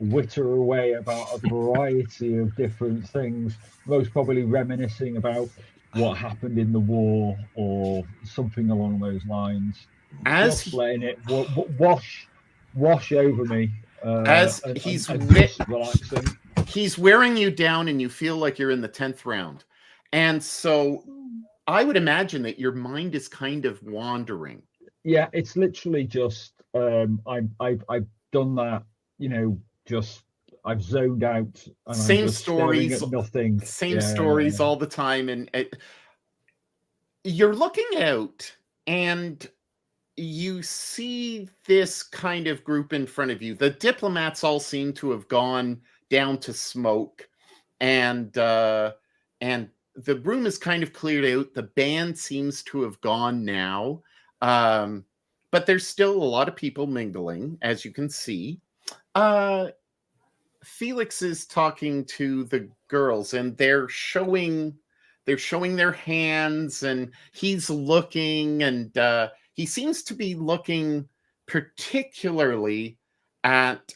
witter away about a variety of different things, most probably reminiscing about what happened in the war or something along those lines. As Just letting it wash over me. As and he's just relaxing. He's wearing you down, and you feel like you're in the 10th round, and so I would imagine that your mind is kind of wandering. Yeah, it's literally just I've done that, just I've zoned out and Same I'm just stories, staring at nothing. Same stories all the time, and you're looking out, and you see this kind of group in front of you. The diplomats all seem to have gone down to smoke, and the room is kind of cleared out. The band seems to have gone now. But there's still a lot of people mingling, as you can see. Felix is talking to the girls, and they're showing their hands, and he's looking, and he seems to be looking particularly at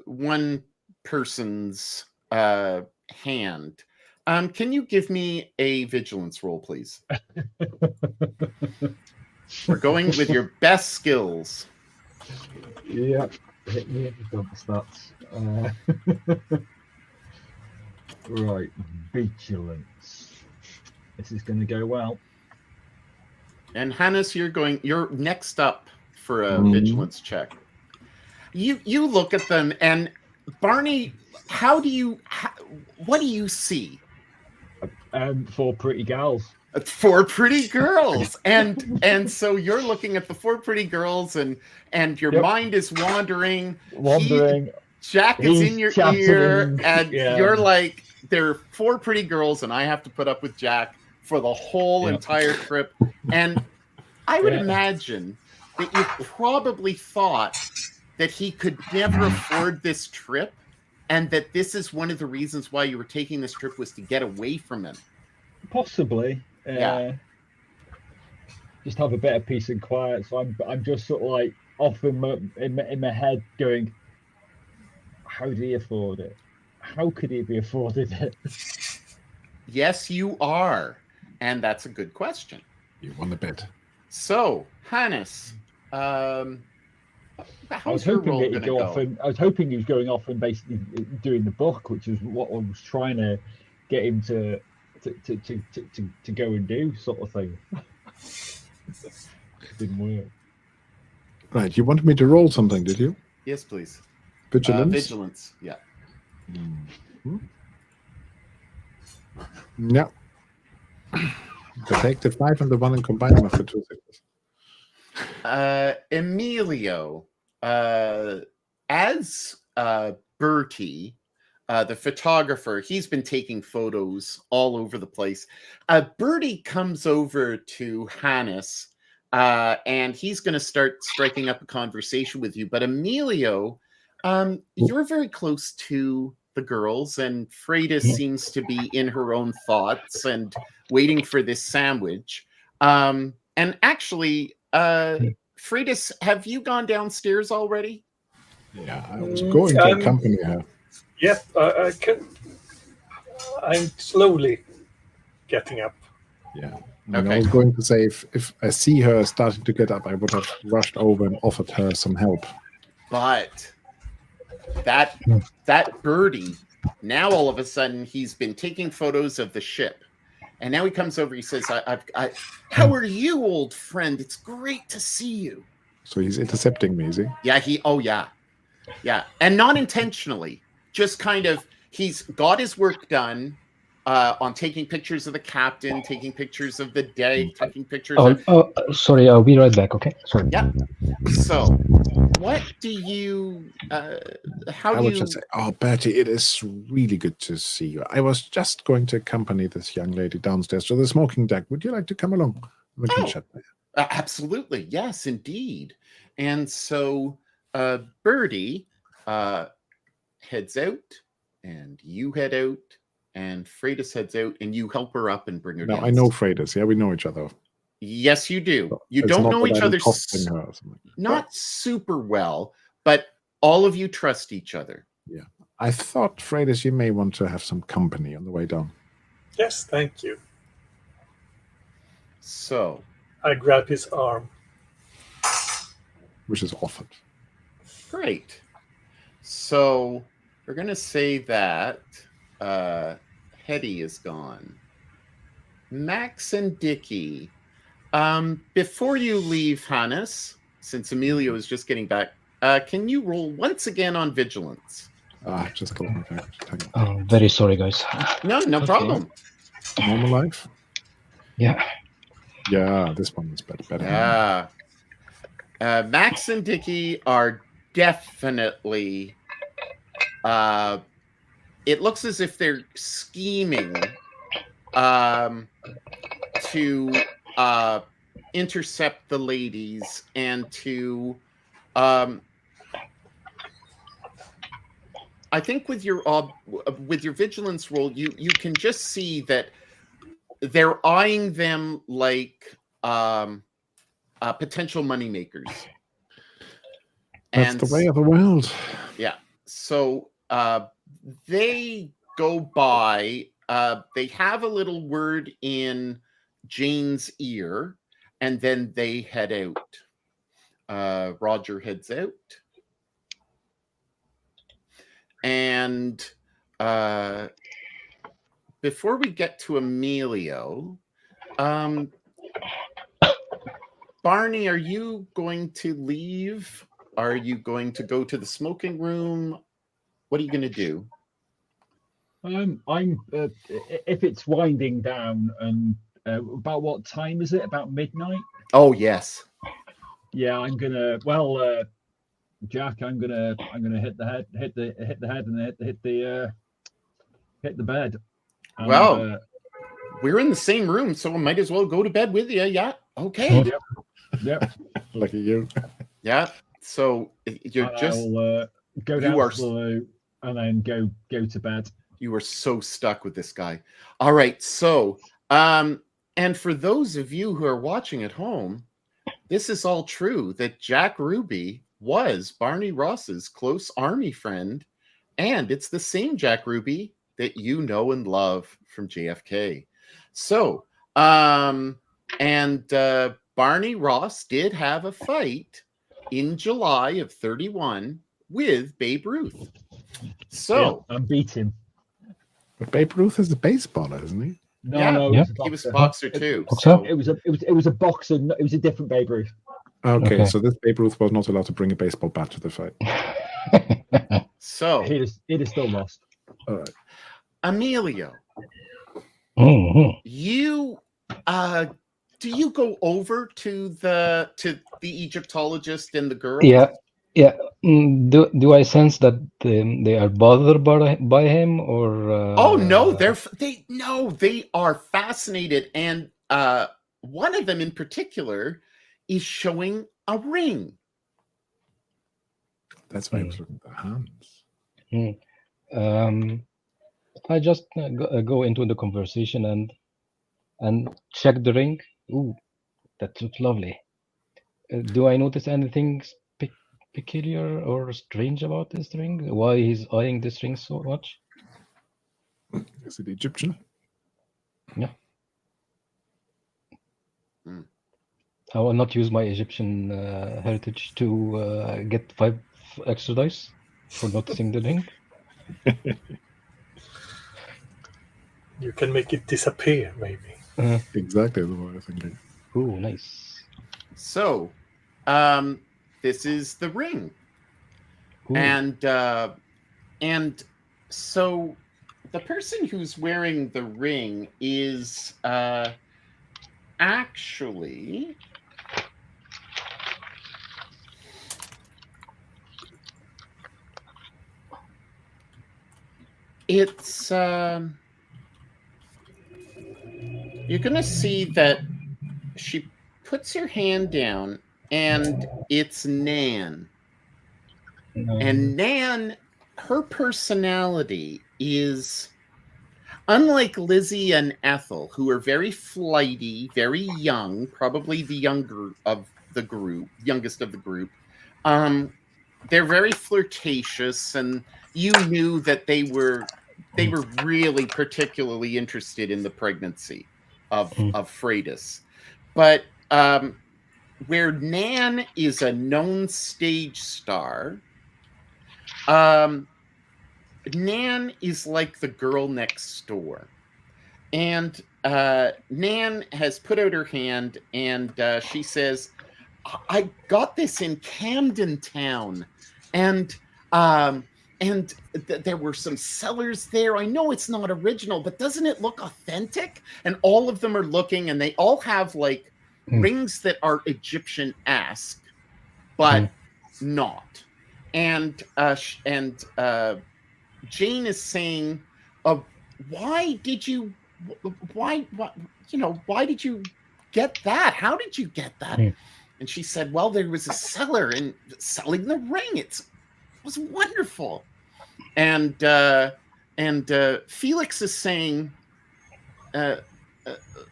one person's hand. Can you give me a vigilance roll, please? We're going with your best skills. Yeah, hit me if you've got the stats. Right, vigilance. This is going to go well. And Hannes, you're next up for a vigilance check. You look at them, and Barney, what do you see? 4 pretty gals. 4 pretty girls, and so you're looking at the 4 pretty girls, and your mind is wandering. Jack is in your ear, and you're like, there are 4 pretty girls, and I have to put up with Jack for the whole entire trip. And I would imagine that you probably thought that he could never afford this trip, and that this is one of the reasons why you were taking this trip, was to get away from him. Possibly. Just have a bit of peace and quiet. So I'm just sort of like off in my head going, how did he afford it? How could he be afforded it? Yes, you are. And that's a good question. You won the bet. So, Hannes, I was hoping that he'd go off, and I was hoping he was going off and basically doing the book, which is what I was trying to get him to go and do, sort of thing. It didn't work. Right, you wanted me to roll something, did you? Yes, please. Vigilance? Vigilance, yeah. Yeah. To take the 5 and the 1 and combine them after 2 seconds. Emilio, as Bertie, the photographer, he's been taking photos all over the place. Bertie comes over to Hannes, and he's going to start striking up a conversation with you. But Emilio, you're very close to the girls, and Freda seems to be in her own thoughts and waiting for this sandwich. And actually, Freda, have you gone downstairs already? Yeah, I was going to accompany her. Yep, I can. I'm slowly getting up. Yeah. And I was going to say, if I see her starting to get up, I would have rushed over and offered her some help. But that birdie, now all of a sudden he's been taking photos of the ship, and now he comes over. He says, "How are you, old friend? It's great to see you." So he's intercepting me, is he? Yeah. Yeah, and not intentionally. Just kind of, he's got his work done on taking pictures of the captain, taking pictures of the deck, taking pictures sorry, I'll be right back, okay? Sorry. Yeah. So, what do you, I would just say, Bertie, it is really good to see you. I was just going to accompany this young lady downstairs to the smoking deck. Would you like to come along? We can chat there. Absolutely. Yes, indeed. And so, Bertie heads out, and you head out, and Freitas heads out, and you help her up and bring her Now down. I know Freitas. Yeah, we know each other. Yes, you do. You It's don't not know that each I'm other costing her or something. not super well, but all of you trust each other. Yeah. I thought, Freitas, you may want to have some company on the way down. Yes, thank you. So, I grab his arm. Which is offered. great. So, we're going to say that Hetty is gone. Max and Dickie. Before you leave, Hannes, since Emilio is just getting back, can you roll once again on vigilance? Just called my favorite. Oh, very sorry, guys. No Okay. problem. Normal life? Yeah. Yeah, this one is better. Yeah. Max and Dickie are definitely. It looks as if they're scheming to intercept the ladies and to. I think with your vigilance roll, you can just see that they're eyeing them like potential moneymakers. That's the way of the world. Yeah. So they go by. They have a little word in Jane's ear, and then they head out. Roger heads out. And before we get to Emilio, Barney, are you going to leave? Are you going to go to the smoking room? What are you going to do? I'm if it's winding down, and about what time is it? About midnight? Oh, yes. Yeah, I'm gonna. Well, Jack, I'm gonna hit the head, hit the head, and hit the bed. And, well, we're in the same room, so I might as well go to bed with you. Yeah. Okay. Yep. Lucky you. Yeah. So you're and just I'll, go down you are to the loo and then go to bed. You are so stuck with this guy. All right. So, and for those of you who are watching at home, this is all true that Jack Ruby was Barney Ross's close army friend, and it's the same Jack Ruby that you know and love from JFK. So, and Barney Ross did have a fight in July of 31 with Babe Ruth. So, I beat him. But Babe Ruth is a baseballer, isn't he? No, yeah, no, he was a boxer too. Boxer? So, It was a boxer. It was a different Babe Ruth. Okay, so this Babe Ruth was not allowed to bring a baseball bat to the fight. so He'd have still lost. All right. Emilio, you do you go over to the Egyptologist and the girl? Yeah. Do I sense that they are bothered by him, or? Oh no, they are fascinated, and one of them in particular is showing a ring. That's why I was looking at the hands. I just go into the conversation and check the ring. Ooh, that looks lovely. Do I notice anything peculiar or strange about this ring? Why he's eyeing this ring so much? Is it Egyptian? Yeah. I will not use my Egyptian heritage to get 5 extra dice for noticing the ring. You can make it disappear, maybe. Exactly the way I was thinking. Ooh, nice. So, this is the ring. Ooh. And so the person who's wearing the ring is actually it's you're gonna see that she puts her hand down, and it's Nan. And Nan her personality is unlike Lizzie and Ethel, who are very flighty, very young, probably the youngest of the group. They're very flirtatious, and you knew that they were really particularly interested in the pregnancy of Freitas. But where Nan is a known stage star, Nan is like the girl next door. And Nan has put out her hand, and she says, I got this in Camden Town, and there were some sellers there. I know it's not original, but doesn't it look authentic? And all of them are looking, and they all have like rings that are Egyptian-esque, but not. And Jane is saying, why did you get that? How did you get that? And she said, well, there was a seller and selling the ring. It was wonderful. And Felix is saying,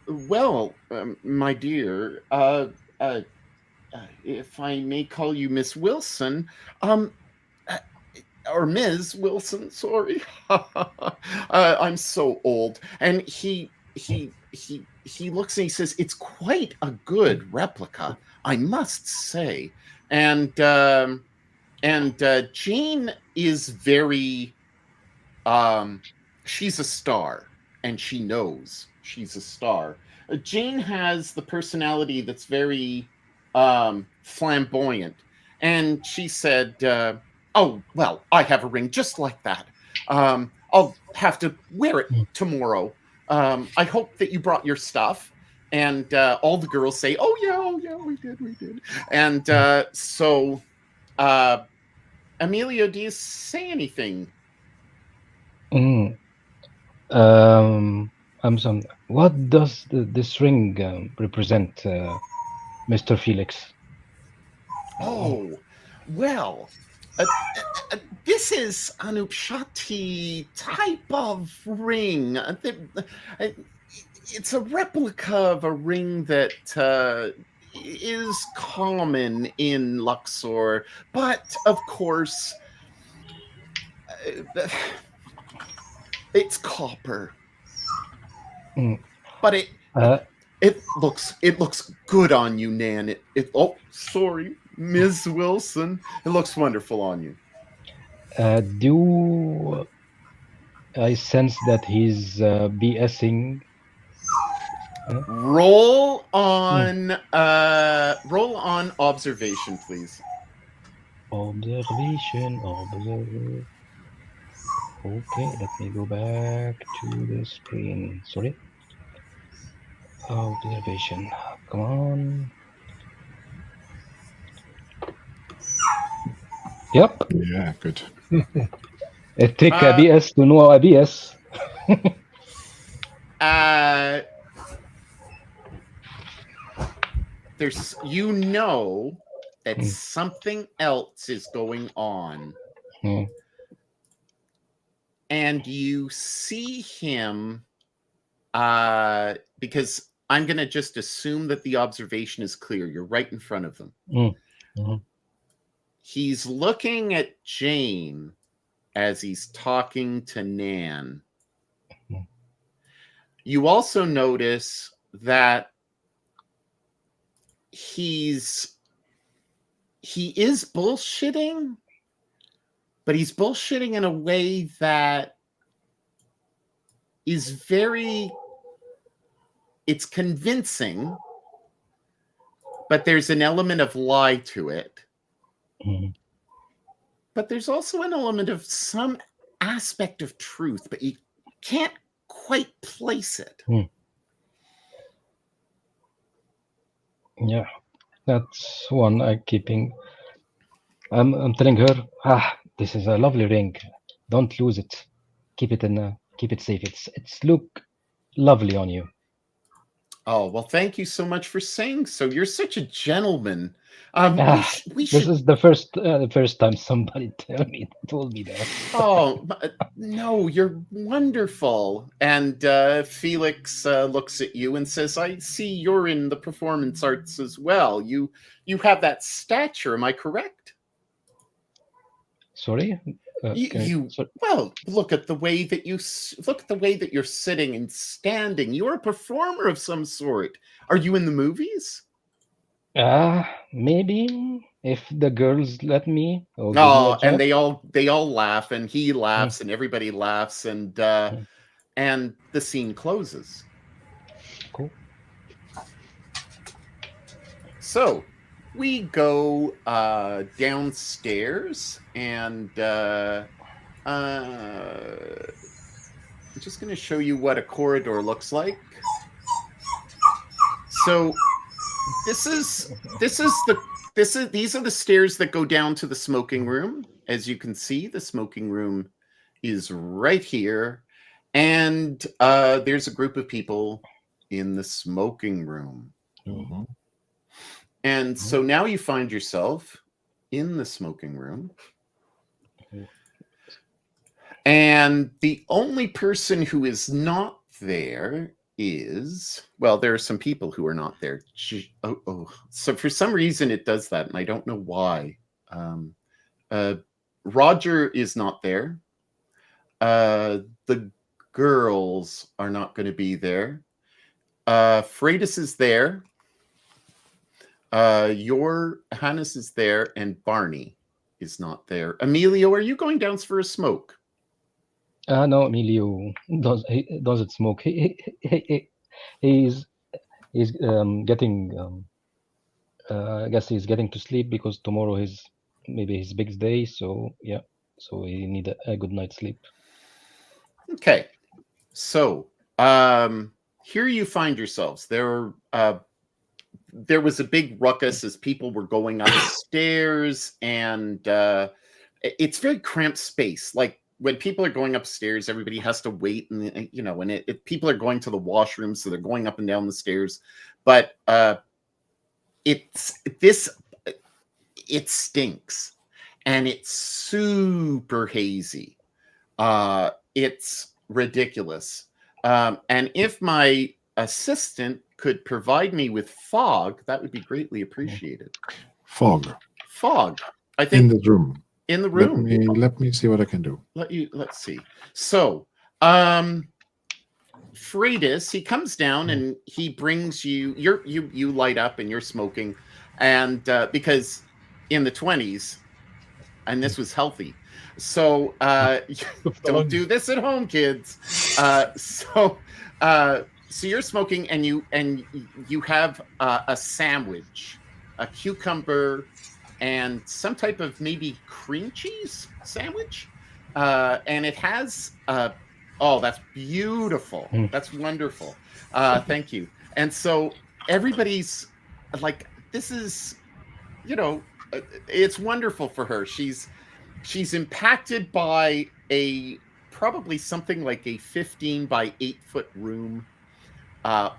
well, my dear, if I may call you Miss Wilson, or Ms. Wilson, sorry. I'm so old. And he looks and he says, it's quite a good replica, I must say. And Jane is very, she's a star, and she knows she's a star. Jane has the personality that's very flamboyant. And she said, oh, well, I have a ring just like that. I'll have to wear it tomorrow. I hope that you brought your stuff. And all the girls say, oh, yeah, we did. And so, Emilio, do you say anything? What does this ring represent, Mr. Felix? Oh, well, this is an Upshati type of ring. It's a replica of a ring that is common in Luxor, but of course, it's copper. But it looks good on you, Nan. Oh, sorry, Ms. Wilson. It looks wonderful on you. Do I sense that he's BSing? Roll on observation, please. Observation. Okay, let me go back to the screen. Sorry. Observation. Come on. Yep. Yeah, good. It took ABS to know ABS. There's, that something else is going on. And you see him, because I'm going to just assume that the observation is clear. You're right in front of them. He's looking at Jane as he's talking to Nan. You also notice that he is bullshitting, but he's bullshitting in a way that is it's convincing, but there's an element of lie to it. But there's also an element of some aspect of truth, but you can't quite place it. Yeah, that's one I'm keeping. I'm telling her, this is a lovely ring. Don't lose it. Keep it safe. It's look lovely on you. Oh, well, thank you so much for saying so. You're such a gentleman. We This should. is the first time somebody told me that. Oh, no, you're wonderful. And Felix looks at you and says, I see you're in the performance arts as well. You have that stature, am I correct? Sorry. Well, look at the way that you're sitting and standing. You're a performer of some sort. Are you in the movies? Maybe if the girls let me or give me a Oh, and job. they all laugh, and he laughs, Mm. and everybody laughs, and the scene closes. Cool. So we go downstairs, and I'm just going to show you what a corridor looks like. So these are the stairs that go down to the smoking room. As you can see, the smoking room is right here, and there's a group of people in the smoking room. Mhm. And so now you find yourself in the smoking room. And the only person who is not there is, well, there are some people who are not there. So for some reason it does that, and I don't know why. Roger is not there. The girls are not going to be there. Freitas is there. Your Hannes is there, and Barney is not there. Emilio, are you going down for a smoke? No, Emilio doesn't smoke. He's getting. I guess he's getting to sleep because tomorrow is maybe his big day. So yeah, so he need a good night's sleep. Okay, so here you find yourselves. There was a big ruckus as people were going upstairs, and it's very cramped space. Like when people are going upstairs, everybody has to wait, and and people are going to the washroom, so they're going up and down the stairs. But it stinks, and it's super hazy. It's ridiculous. And if my assistant could provide me with fog, that would be greatly appreciated. Fog. I think In the room. In the room. Let me see what I can do. Let's see. So, Freitas, he comes down and he brings you. You light up and you're smoking, and because in the 20s, and this was healthy. So don't do this at home, kids. So you're smoking, and you have a sandwich, a cucumber, and some type of maybe cream cheese sandwich, and it has oh, that's beautiful. That's wonderful. Thank you. And so everybody's like, this is, it's wonderful for her. She's impacted by probably something like a 15 by 8 foot room,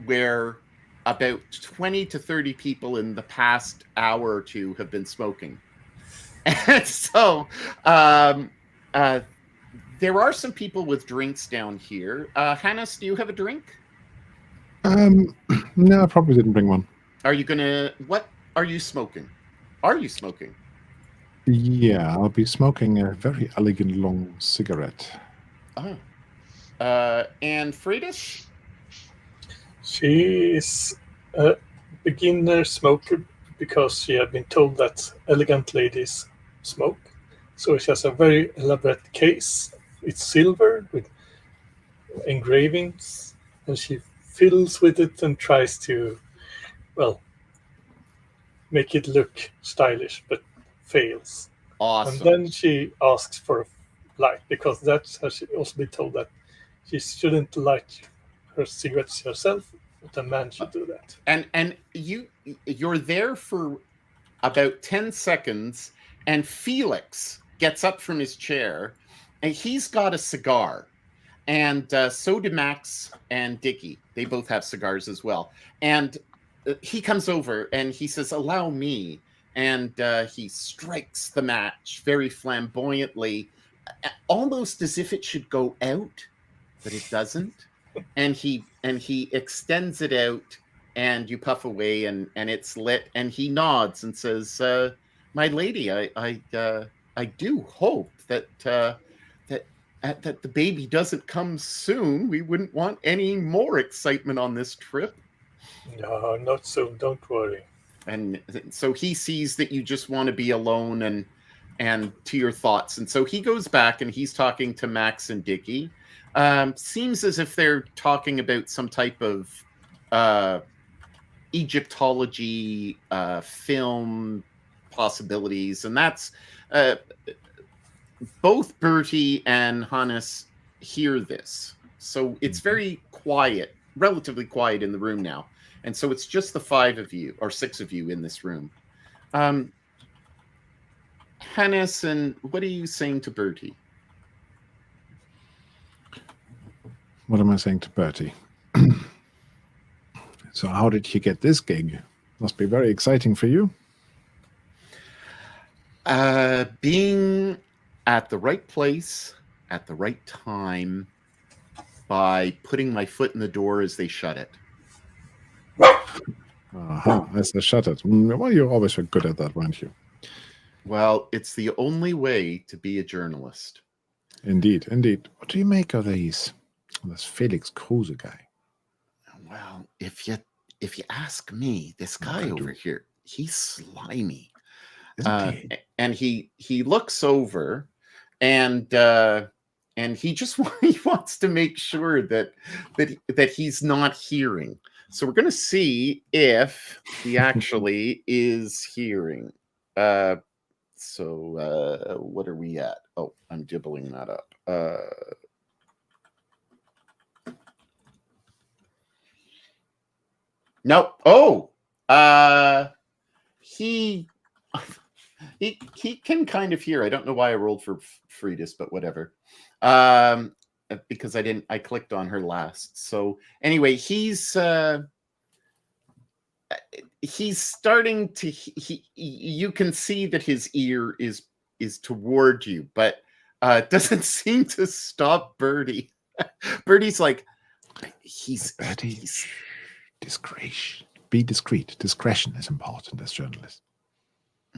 where about 20 to 30 people in the past hour or two have been smoking. And so there are some people with drinks down here. Hannes, do you have a drink? No, I probably didn't bring one. What are you smoking? Are you smoking? Yeah, I'll be smoking a very elegant long cigarette. Oh. And Freitas? She is a beginner smoker because she had been told that elegant ladies smoke. So she has a very elaborate case. It's silver with engravings, and she fiddles with it and tries to, make it look stylish, but fails. Awesome. And then she asks for a light, because that's how she also been told that she shouldn't light her cigarettes herself, but a man should do that. And you're there for about 10 seconds, and Felix gets up from his chair, and he's got a cigar, And so do Max and Dickie. They both have cigars as well. And he comes over and he says, "Allow me." And he strikes the match very flamboyantly, almost as if it should go out, but it doesn't. And he extends it out, and you puff away, and it's lit. And he nods and says, "My lady, I do hope that that the baby doesn't come soon. We wouldn't want any more excitement on this trip." No, not soon. Don't worry. And so he sees that you just want to be alone and to your thoughts. And so he goes back and he's talking to Max and Dickie. Seems as if they're talking about some type of Egyptology film possibilities. And that's both Bertie and Hannes hear this. So it's very quiet, relatively quiet in the room now. And so it's just the 5 of you, or 6 of you in this room. Hannes, and what are you saying to Bertie? What am I saying to Bertie? So how did you get this gig? Must be very exciting for you. Being at the right place at the right time by putting my foot in the door as they shut it. As they shut it. Well, you always were good at that, weren't you? Well, it's the only way to be a journalist. Indeed, indeed. What do you make of this Felix Kruse guy? Well, if you ask me, this guy over here, he's slimy. And he looks over, and he just he wants to make sure that he's not hearing. So we're going to see if he actually is hearing. So what are we at? Oh, I'm dibbling that up. Nope. Oh, he can kind of hear. I don't know why I rolled for Friedis, but whatever. Because I clicked on her last. So anyway, he's starting to. You can see that his ear is toward you, but doesn't seem to stop Bertie. Bertie's like, he's discretion. Be discreet. Discretion is important as journalists.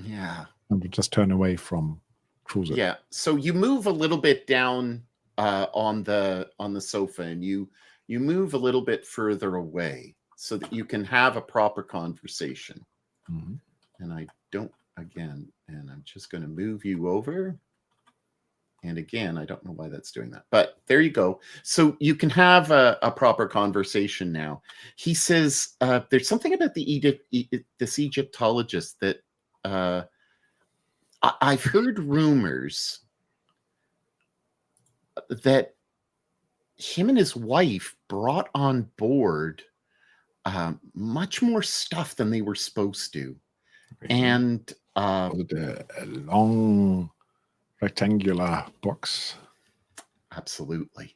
Yeah. And we just turn away from Kruse. Yeah. So you move a little bit down on the sofa, and you move a little bit further away so that you can have a proper conversation. Mm-hmm. And I'm just going to move you over. And again, I don't know why that's doing that, but there you go. So you can have a proper conversation now. He says there's something about this Egyptologist that I've heard rumors that him and his wife brought on board much more stuff than they were supposed to. And a long rectangular box. Absolutely.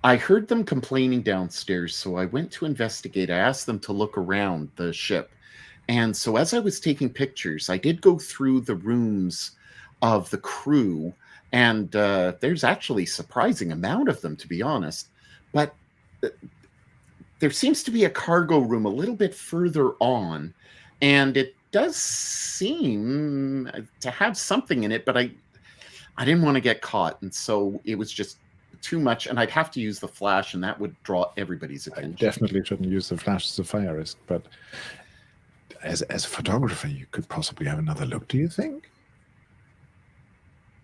I heard them complaining downstairs, so I went to investigate. I asked them to look around the ship. And so as I was taking pictures, I did go through the rooms of the crew, and there's actually a surprising amount of them, to be honest. But there seems to be a cargo room a little bit further on, and it does seem to have something in it, but I didn't want to get caught, and so it was just too much, and I'd have to use the flash, and that would draw everybody's attention. I definitely shouldn't use the flash as a fire risk, but as a photographer, you could possibly have another look, do you think?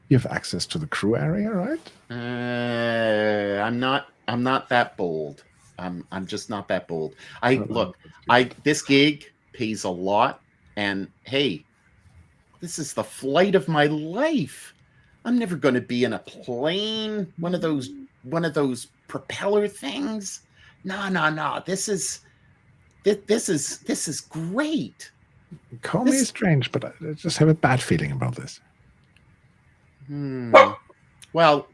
You have access to the crew area, right? I'm not that bold. I'm just not that bold. This gig pays a lot, and hey, this is the flight of my life. I'm never going to be in a plane, one of those propeller things. No. This is great. Call me strange, but I just have a bad feeling about this. Well,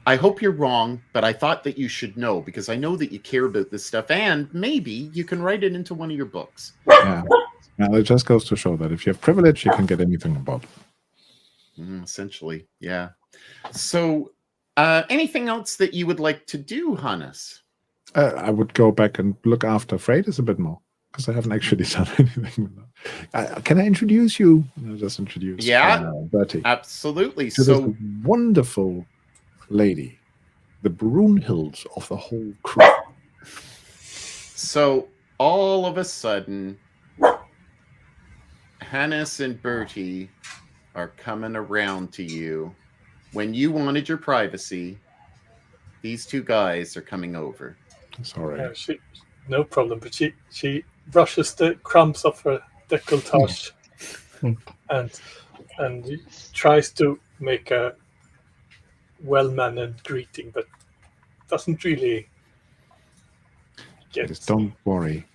I hope you're wrong, but I thought that you should know because I know that you care about this stuff, and maybe you can write it into one of your books. Yeah. Now, it just goes to show that if you have privilege, you can get anything about it. Essentially, yeah. So, anything else that you would like to do, Hannes? I would go back and look after Freydis a bit more because I haven't actually done anything with that. Can I introduce you? I'll just introduce Bertie. Absolutely. To this wonderful lady, the Brunhild of the whole crew. So all of a sudden, Hannes and Bertie are coming around to you. When you wanted your privacy, these two guys are coming over. Sorry. No problem, but she brushes the crumbs off her decolletage and tries to make a well-mannered greeting, but doesn't really get. Just don't worry.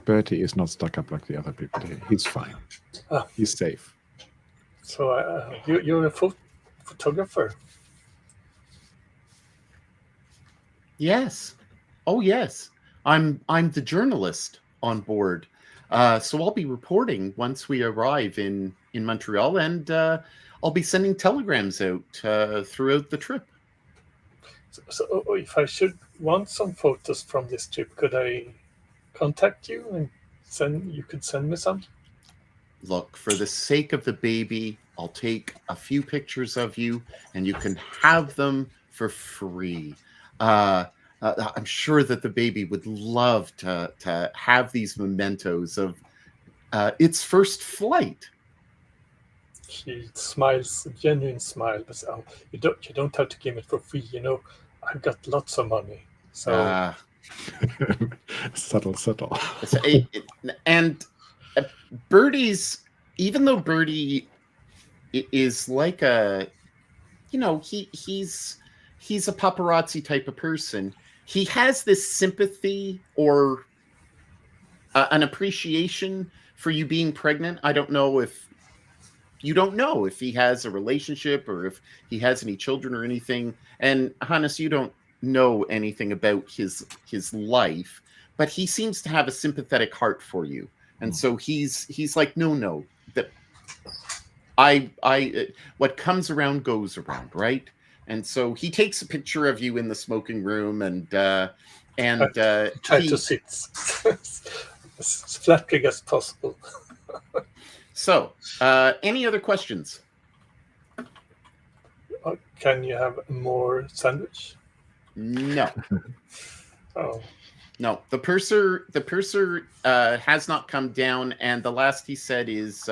Bertie is not stuck up like the other people here. He's fine. He's safe. So you're a photographer? Yes. Oh, yes. I'm the journalist on board. So I'll be reporting once we arrive in Montreal, and I'll be sending telegrams out throughout the trip. So if I should want some photos from this trip, could I contact you and you could send me some? Look, for the sake of the baby, I'll take a few pictures of you, and you can have them for free. I'm sure that the baby would love to have these mementos of its first flight. She smiles, a genuine smile, but you don't have to give it for free. You know, I've got lots of money. So subtle. And Bertie's, even though Bertie is like a, he's a paparazzi type of person. He has this sympathy or an appreciation for you being pregnant. I don't know if you don't know if he has a relationship or if he has any children or anything. And Hannes, you don't know anything about his life, but he seems to have a sympathetic heart for you. And so he's like, no, that I what comes around goes around, right? And so he takes a picture of you in the smoking room and try to sit as flattering as possible. So, any other questions? Can you have more sandwich? No. Oh. No, the purser has not come down, and the last he said is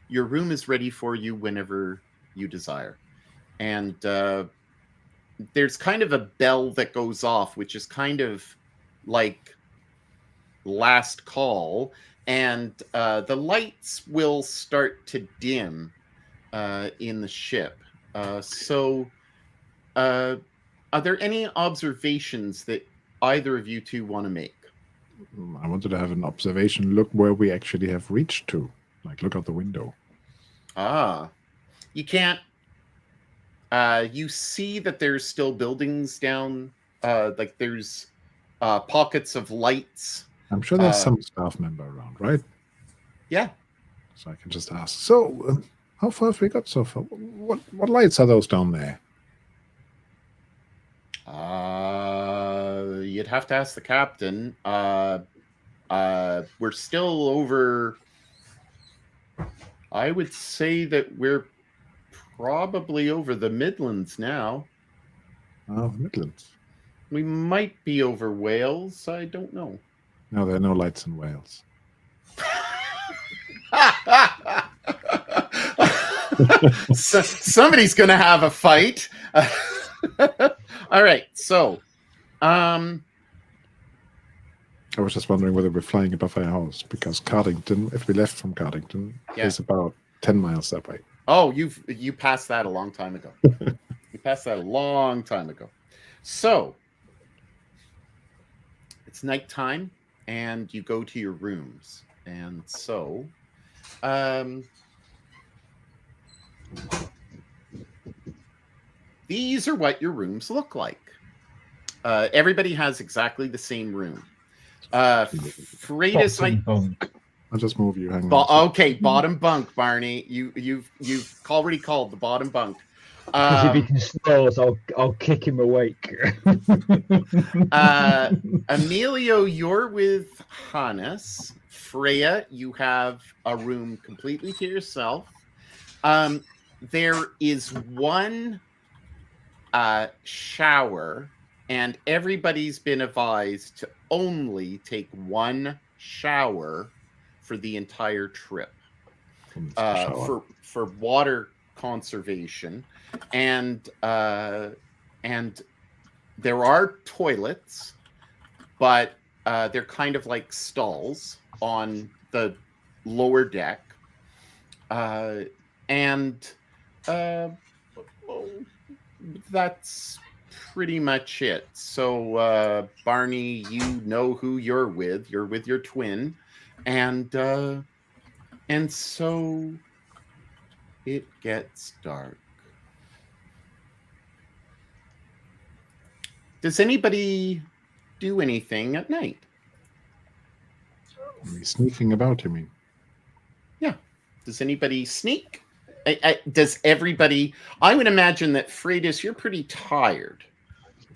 your room is ready for you whenever you desire. And there's kind of a bell that goes off, which is kind of like last call, and the lights will start to dim in the ship. So are there any observations that either of you two want to make? I wanted to have an observation. Look where we actually have reached to. Like, look out the window. You can't. You see that there's still buildings down. Like there's pockets of lights. I'm sure there's some staff member around, right? Yeah. So I can just ask. So, how far have we got so far? What lights are those down there? You'd have to ask the captain. We're still over. I would say that we're probably over the Midlands now. Oh, Midlands. We might be over Wales. I don't know. No, there are no lights in Wales. Somebody's going to have a fight. All right. So, I was just wondering whether we're flying above our house, because Cardington, if we left from Cardington, is about 10 miles that way. Oh, you passed that a long time ago. You passed that a long time ago. So, it's nighttime, and you go to your rooms. And so, these are what your rooms look like. Everybody has exactly the same room. Freitas, Bottom bunk. I'll just move you. Hang on. okay, bottom bunk, Barney. You've already called the bottom bunk. Because if he can snores, I'll kick him awake. Emilio, you're with Hannes. Freya, you have a room completely to yourself. There is one shower, and everybody's been advised to only take one shower for the entire trip for water conservation, and there are toilets, but they're kind of like stalls on the lower deck, and that's pretty much it. So Barney, you know who you're with. You're with your twin, and so it gets dark. Does anybody do anything at night? Sneaking about, you mean? Yeah. Does anybody sneak? Does everybody? I would imagine that Freitas, you're pretty tired.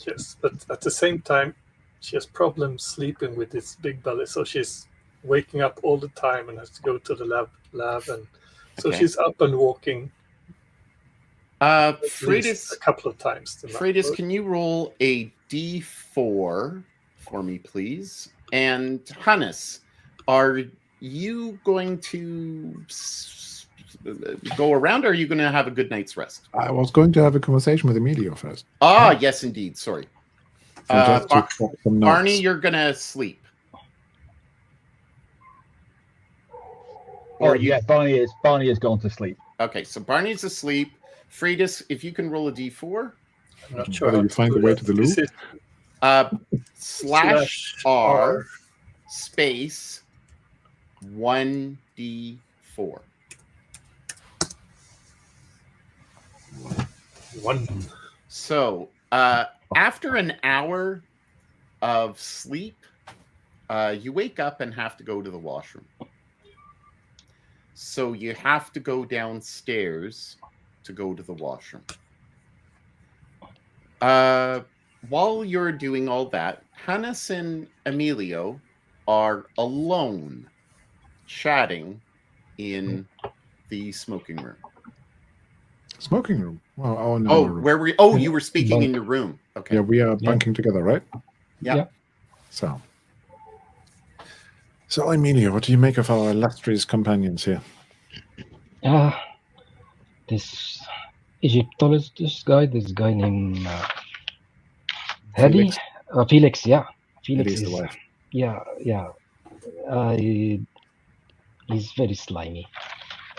Yes, but at the same time, she has problems sleeping with this big belly, so she's waking up all the time and has to go to the lab, and so Okay. she's up and walking. At least Freitas, a couple of times tonight. Freitas, can you roll a D4 for me, please? And Hannes, are you going to go around, or are you going to have a good night's rest? I was going to have a conversation with Emilio first. Yes, indeed. Sorry. And just to some notes. Barney, you're going to sleep. Oh yeah, Barney is gone to sleep. Okay, so Barney's asleep. Freitas, if you can roll a D4. I'm not sure. Whether how you to find do the way that. to the This loop? / R space 1D4. One. So after an hour of sleep, you wake up and have to go to the washroom. So you have to go downstairs to go to the washroom. While you're doing all that, Hannes and Emilio are alone chatting in the smoking room. Smoking room. Well, oh no. Oh, where were you? Oh, you were speaking in Bunk. your room. Okay. Yeah, we are bunking together, right? Yeah. So, Emilio, what do you make of our illustrious companions here? This Egyptologist guy, this guy named Hadi, Felix. Yeah, Felix It is the is. wife. Yeah. He's very slimy.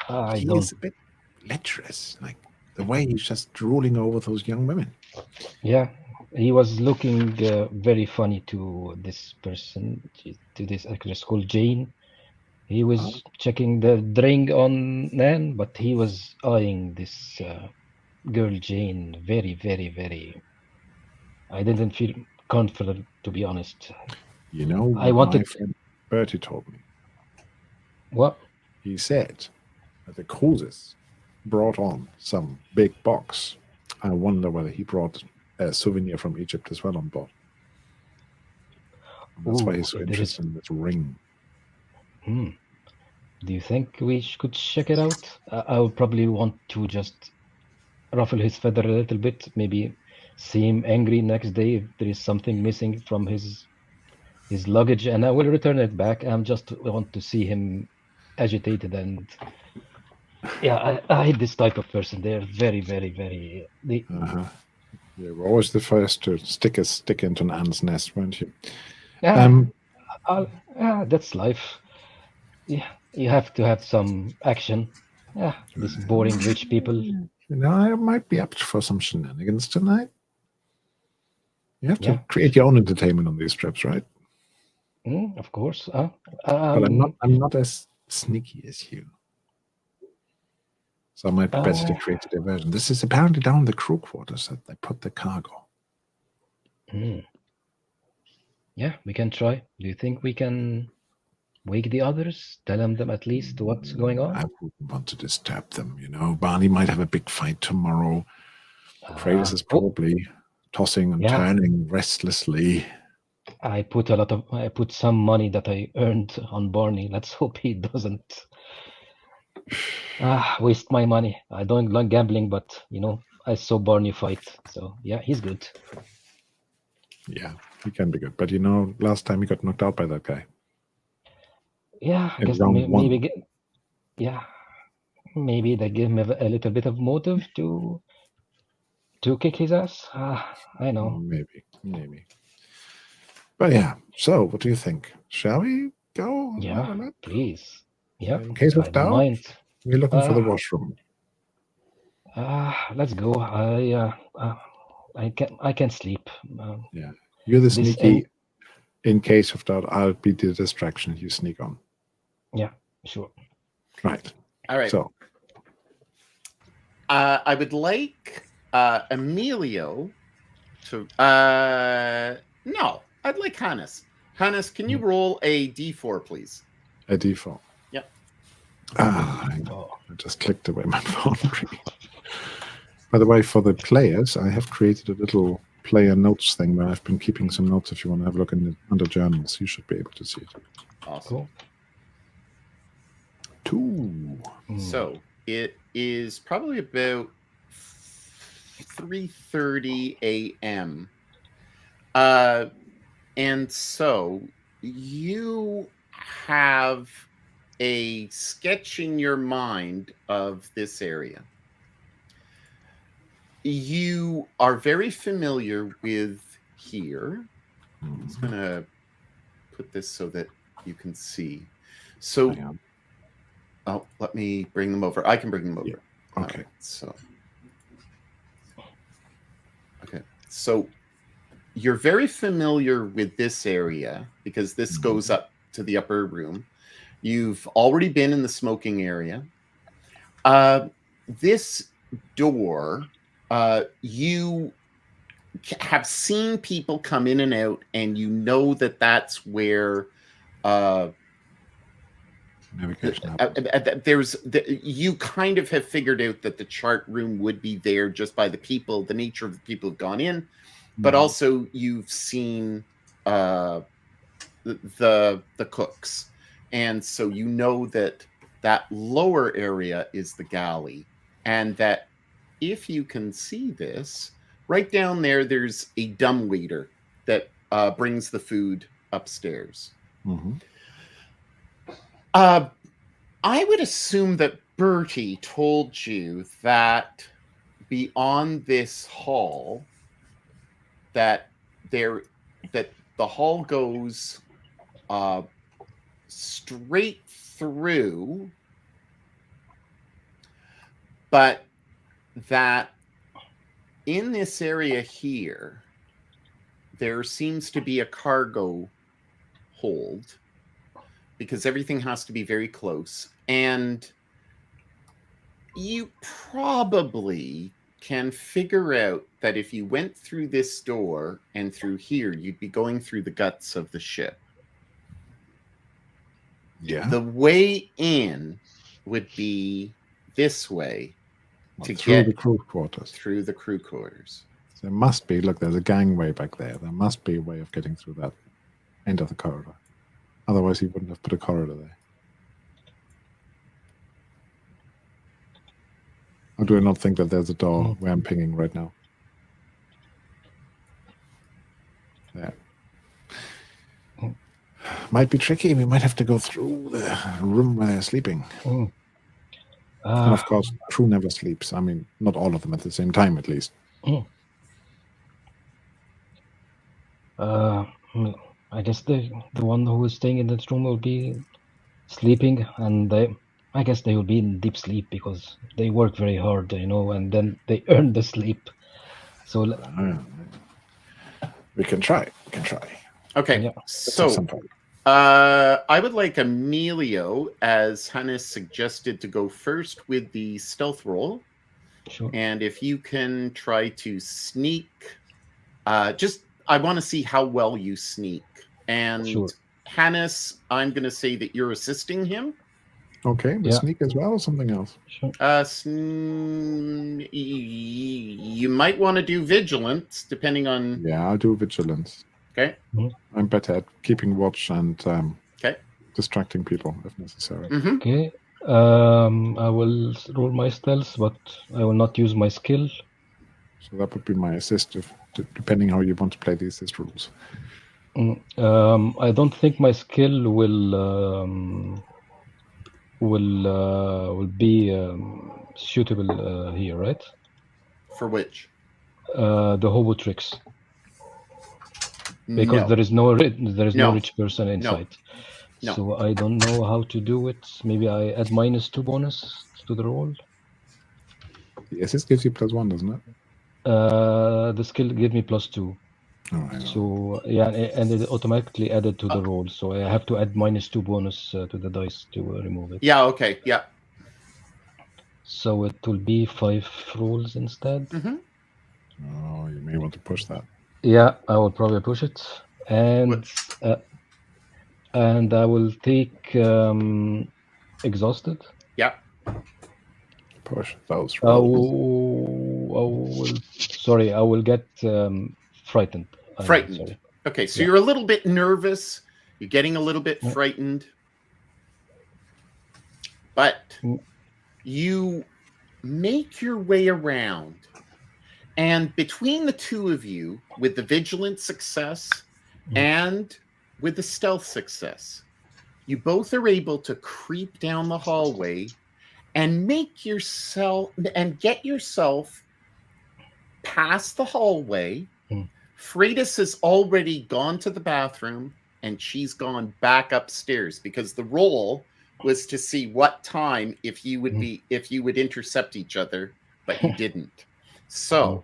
I don't. He's a bit lecherous, like the way he's just drooling over those young women. Yeah, he was looking very funny to this person, to this actress called Jane. He was checking the drink on Nan, but he was eyeing this girl Jane very, very, very. I didn't feel confident, to be honest. You know what I wanted- my friend Bertie told me? What? He said that the cruises brought on some big box. I wonder whether he brought a souvenir from Egypt as well on board. That's why he's so Ooh, there interested in this ring. Do you think we could check it out? I would probably want to just ruffle his feather a little bit, maybe see him angry next day if there is something missing from his luggage, and I will return it back. I just want to see him agitated, and yeah, I hate this type of person. They're very, very, very. You were always the first to stick a stick into an ant's nest, weren't you? That's life. Yeah, you have to have some action. Yeah, these boring rich people. You know, I might be up for some shenanigans tonight. You have to Yeah. create your own entertainment on these trips, right? Of course. But I'm not as sneaky as you. So it might be better to create a diversion. This is apparently down the crew quarters that they put the cargo. Yeah, we can try. Do you think we can wake the others? Tell them at least what's going on? I wouldn't want to disturb them, you know. Barney might have a big fight tomorrow. Kratos is probably tossing and turning restlessly. I put some money that I earned on Barney. Let's hope he doesn't waste my money. I don't like gambling, but you know, I saw Barney fight, so yeah, he's good. Yeah, he can be good. But you know, last time he got knocked out by that guy. Yeah, I guess maybe they give him a little bit of motive to kick his ass. I know. Maybe. But yeah, so what do you think? Shall we go? Yeah, please. Yeah. In case of doubt, we're looking for the washroom. Let's go. I can sleep. Yeah, you're the sneaky. In case of doubt, I'll be the distraction. You sneak on. Yeah, sure. Right. All right. So, I would like Emilio to. No, I'd like Hannes. Hannes, can you roll a d4, please? A d4. Yep. I just clicked away my phone. By the way, for the players, I have created a little player notes thing where I've been keeping some notes. If you want to have a look under journals, you should be able to see it. Awesome. Cool. 2. So it is probably about 3:30 a.m. And so you have a sketch in your mind of this area. You are very familiar with here. I'm just going to put this so that you can see. So, let me bring them over. I can bring them over. Yeah. Okay. So you're very familiar with this area because this goes up to the upper room. You've already been in the smoking area. This door, you have seen people come in and out, and you know that that's where you kind of have figured out that the chart room would be there just by the people, the nature of the people who've gone in, but also you've seen the cooks, and so you know that lower area is the galley, and that if you can see this right down there, there's a dumbwaiter that brings the food upstairs. I would assume that Bertie told you that beyond this hall, that the hall goes straight through, but that in this area here, there seems to be a cargo hold, because everything has to be very close. And you probably can figure out that if you went through this door and through here, you'd be going through the guts of the ship. Yeah. The way in would be this way to through the crew quarters. Through the crew quarters. There must be, look, there's a gangway back there. There must be a way of getting through that end of the corridor. Otherwise, he wouldn't have put a corridor there. Or do I not think that there's a door where I'm pinging right now? Yeah. Might be tricky. We might have to go through the room where they're sleeping. And of course, crew never sleeps. I mean, not all of them at the same time, at least. I guess the one who is staying in that room will be sleeping, and I guess they will be in deep sleep because they work very hard, you know, and then they earn the sleep. So we can try. Okay, yeah. So I would like Emilio, as Hannes suggested, to go first with the stealth roll. Sure. And if you can try to sneak, I want to see how well you sneak. And Sure. Hannes, I'm going to say that you're assisting him. Okay, but Yeah. sneak as well or something else? Sure. You might want to do vigilance, depending on. Yeah, I'll do vigilance. Okay. I'm better at keeping watch and Okay. distracting people if necessary. Mm-hmm. Okay. I will roll my stealth, but I will not use my skill. So that would be my assist, depending how you want to play these rules. I don't think my skill will be suitable here, right? For which? The hobo tricks, because No. there is no No. rich person inside. No. So I don't know how to do it. Maybe I add -2 bonus to the roll. The assist gives you +1, doesn't it? The skill give me +2. Oh, I know. So yeah, and it automatically added to the roll. So I have to add -2 bonus to the dice to remove it. Yeah. Okay. Yeah. So it will be 5 rolls instead. Mm-hmm. Oh, you may want to push that. Yeah, I will probably push it, and I will take exhausted. Yeah. Push those rolls. I will get frightened. Frightened. Sorry. Okay, so Yeah. you're a little bit nervous. You're getting a little bit frightened. But you make your way around. And between the two of you, with the vigilant success and with the stealth success, you both are able to creep down the hallway and get yourself past the hallway. Freitas has already gone to the bathroom and she's gone back upstairs because the roll was to see what time if you would intercept each other, but you didn't. So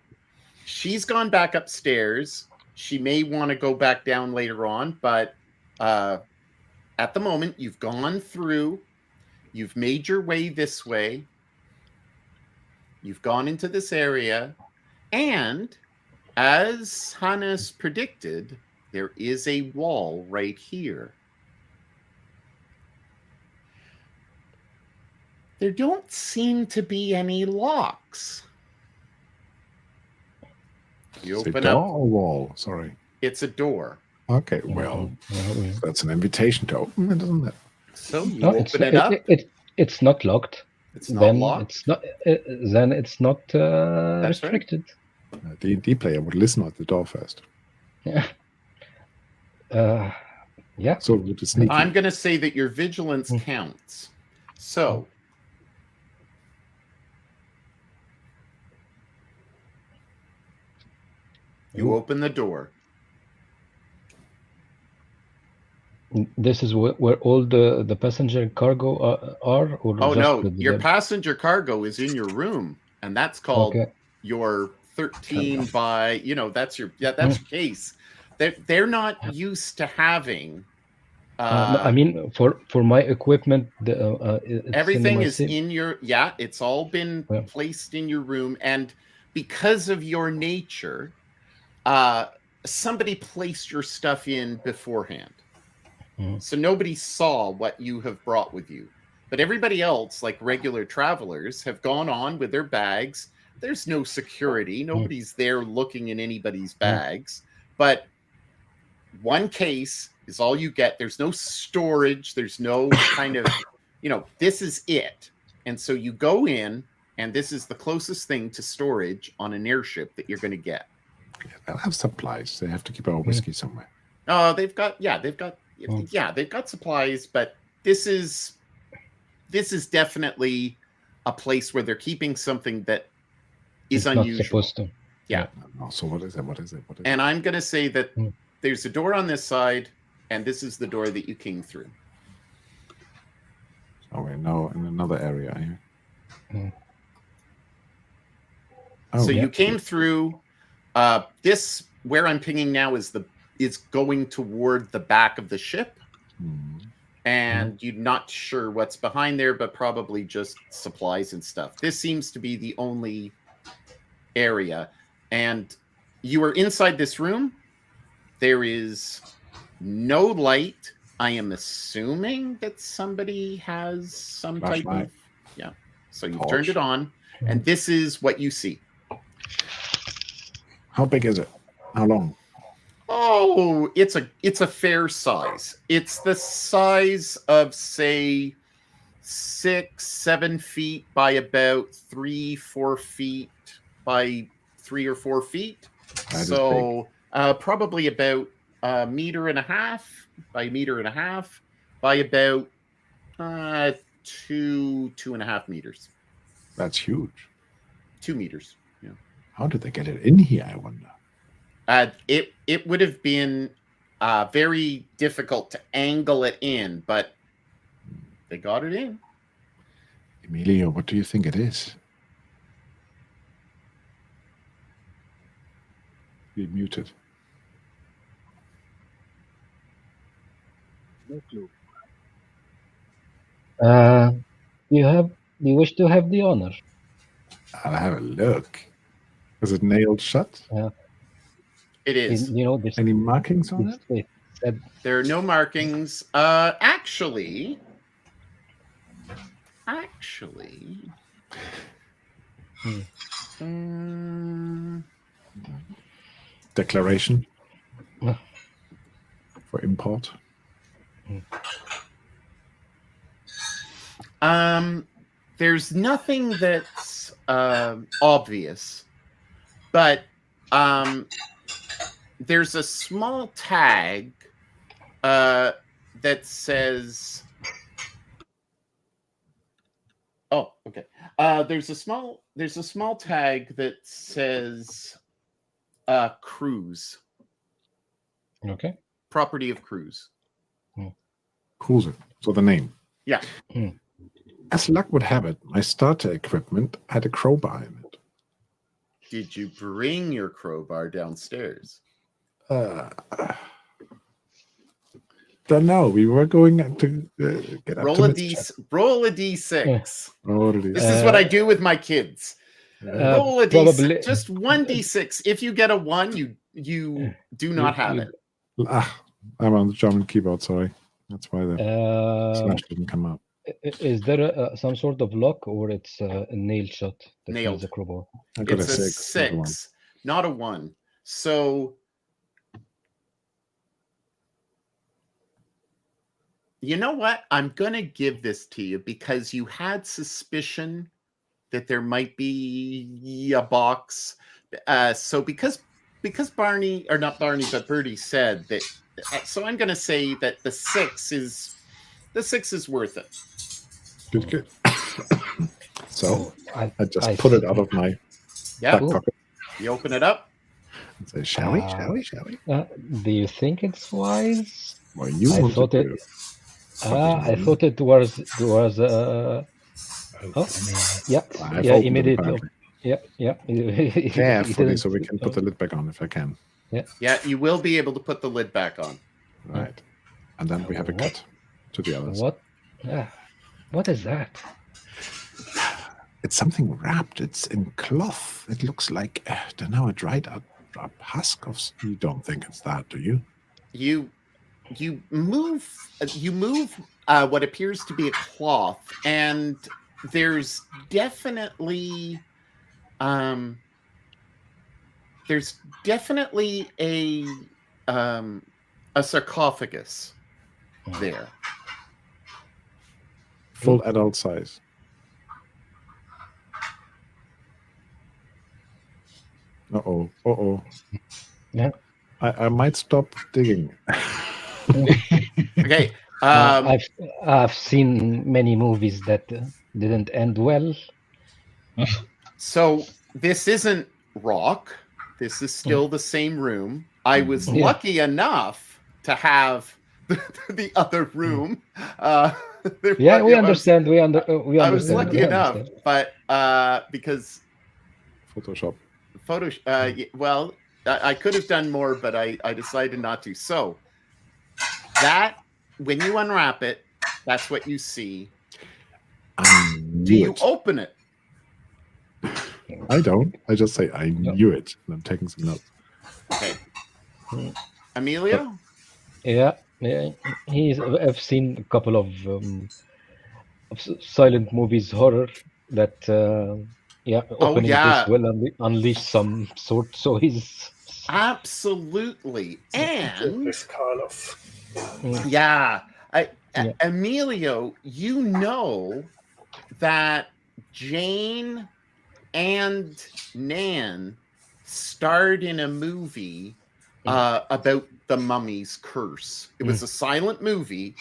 she's gone back upstairs. She may want to go back down later on, but at the moment you've gone through, you've made your way this way, you've gone into this area, and as Hannes predicted, there is a wall right here. There don't seem to be any locks. You Is it open door up. or wall? Sorry. It's a door. Okay, well, that's an invitation to open it, isn't it? So you open it up. It's not locked. It's not Then locked. it's not. Then it's not That's right. restricted. D&D player would listen at the door first. Yeah. Yeah. So would the sneaky. I'm going to say that your vigilance counts. So you open the door. This is where all the passenger cargo are. Or Oh just no, the- your passenger cargo is in your room, and that's called Okay. your 13 by. That's your case. They're not used to having. No, I mean, for my equipment, it's Everything in my is safe. in your. Yeah, it's all been placed in your room, and because of your nature, somebody placed your stuff in beforehand. So nobody saw what you have brought with you. But everybody else, like regular travelers, have gone on with their bags. There's no security. Nobody's there looking in anybody's bags. But one case is all you get. There's no storage. There's no kind of, this is it. And so you go in, and this is the closest thing to storage on an airship that you're going to get. They'll have supplies. They have to keep our whiskey somewhere. Oh, they've got supplies, but this is definitely a place where they're keeping something that is It's not unusual. supposed to. Yeah. Oh, so what is it? And I'm going to say that there's a door on this side, and this is the door that you came through. Oh, we're now in another area here. So you came through. This where I'm pinging now is going toward the back of the ship. Hmm. and you're not sure what's behind there, but probably just supplies and stuff. This seems to be the only area, and you are inside this room. There is no light. I am assuming that somebody has some type Flashlight. of so you've Torch. turned it on, and this is what you see. How big is it? How long? Oh, it's a fair size. It's the size of, say, 6-7 feet by about 3-4 feet by 3 or 4 feet. That is So probably about a meter and a half by a meter and a half by about 2.5 meters. That's huge. 2 meters. Yeah. How did they get it in here, I wonder? It would have been very difficult to angle it in, but they got it in. Emilio, what do you think it is? You're muted. No clue. You wish to have the honor? I'll have a look. Is it nailed shut? It is. You know this. Any markings on it? It said, There are no markings. Actually, Declaration for import. there's nothing that's obvious, but there's a small tag that says, oh, okay. There's a small tag that says cruise. okay. Property of cruise. Cruiser. So the name. Yeah. As luck would have it, my starter equipment had a crowbar in it. Did you bring your crowbar downstairs? Don't know. We were going to get up Roll to a mischief. roll a d6. Roll a d6. This is what I do with my kids. Roll a probably- d6. Just one d6. If you get a 1, you do not have it. I'm on the German keyboard. Sorry, that's why the slash Uh, didn't come up. is there some sort of lock, or it's a nail shot that Nailed. needs a crowbar? I got It's a 6, not a 1. So you know what? I'm going to give this to you because you had suspicion that there might be a box. So because Barney, or not Barney, but Bertie said that, so I'm going to say that the 6 is worth it. Good. So I I put it out of my Yeah. back pocket You open it up. and say, "Shall we? Uh, Shall we? Shall we?" Do you think it's wise? Well, you I wanted thought it. to. I thought it was. Oh, yeah, I've yeah. opened it, Immediately. apparently. Yeah. Carefully, so we can put the lid back on if I can. Yeah, you will be able to put the lid back on. Right. And then we have a What? cut to the others. What? What is that? It's something wrapped. It's in cloth. It looks like, I don't know, a dried up husk of. You don't think it's that, do you? You move what appears to be a cloth, and there's definitely a sarcophagus there. Full adult size. Uh-oh. Yeah. I might stop digging. Okay. I've seen many movies that didn't end well. So this isn't rock. This is still the same room. I was Yeah. lucky enough to have the other room. Yeah, we I was- understand. We understand. I was lucky we enough, understand. but because Photoshop. I could have done more, but I decided not to. So that when you unwrap it, that's what you see. I Do knew you it. open it? I don't. I just say I knew it. And I'm taking some notes. Okay. Mm. Emilio? Yeah, I've seen a couple of silent movies, horror, that opening this yeah. will unleash some sort. So he's Absolutely. And Joseph Karloff. yeah, Yeah. Emilio, you know that Jane and Nan starred in a movie about the mummy's curse. It was a silent movie,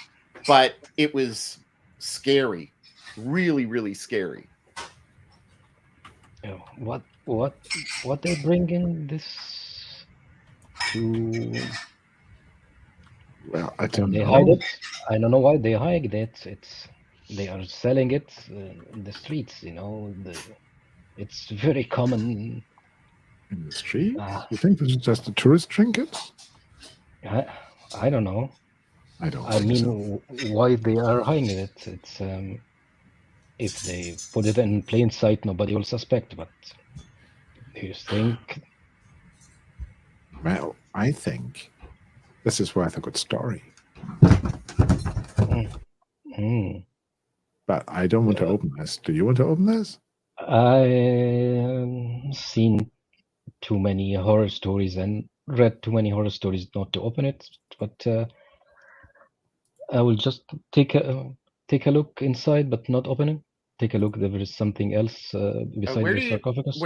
but it was scary. Really, really scary. What they bring in this to? Well, I don't They know. hide it. I don't know why they hide it. They are selling it in the streets. It's very common. In the street? Ah. You think this is just a tourist trinket? I don't know. I don't I think mean, so. why they are hiding it? It's if they put it in plain sight, nobody will suspect. But do you think? Well, I think this is worth a good story. But I don't want to open this. Do you want to open this? I've seen too many horror stories and read too many horror stories not to open it. But I will just take a look inside, but not open it. Take a look. There is something else beside the sarcophagus.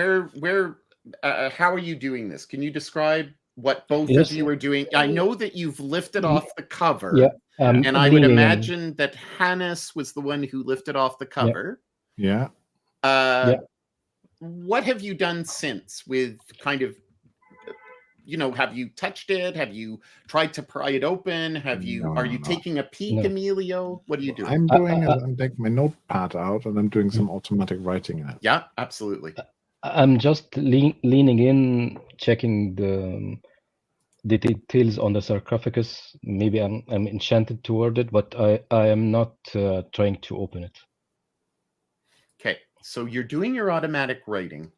How are you doing this? Can you describe what both Yes. of you are doing? I know that you've lifted off the cover. Yeah. And I would imagine that Hannes was the one who lifted off the cover. Yeah. What have you done since with kind of, have you touched it? Have you tried to pry it open? Are you taking a peek, Emilio? What are you doing? I'm taking my notepad out and I'm doing some automatic writing in it. Yeah, absolutely. I'm just leaning in, checking the details on the sarcophagus. Maybe I'm enchanted toward it, but I am not trying to open it. Okay, so you're doing your automatic writing,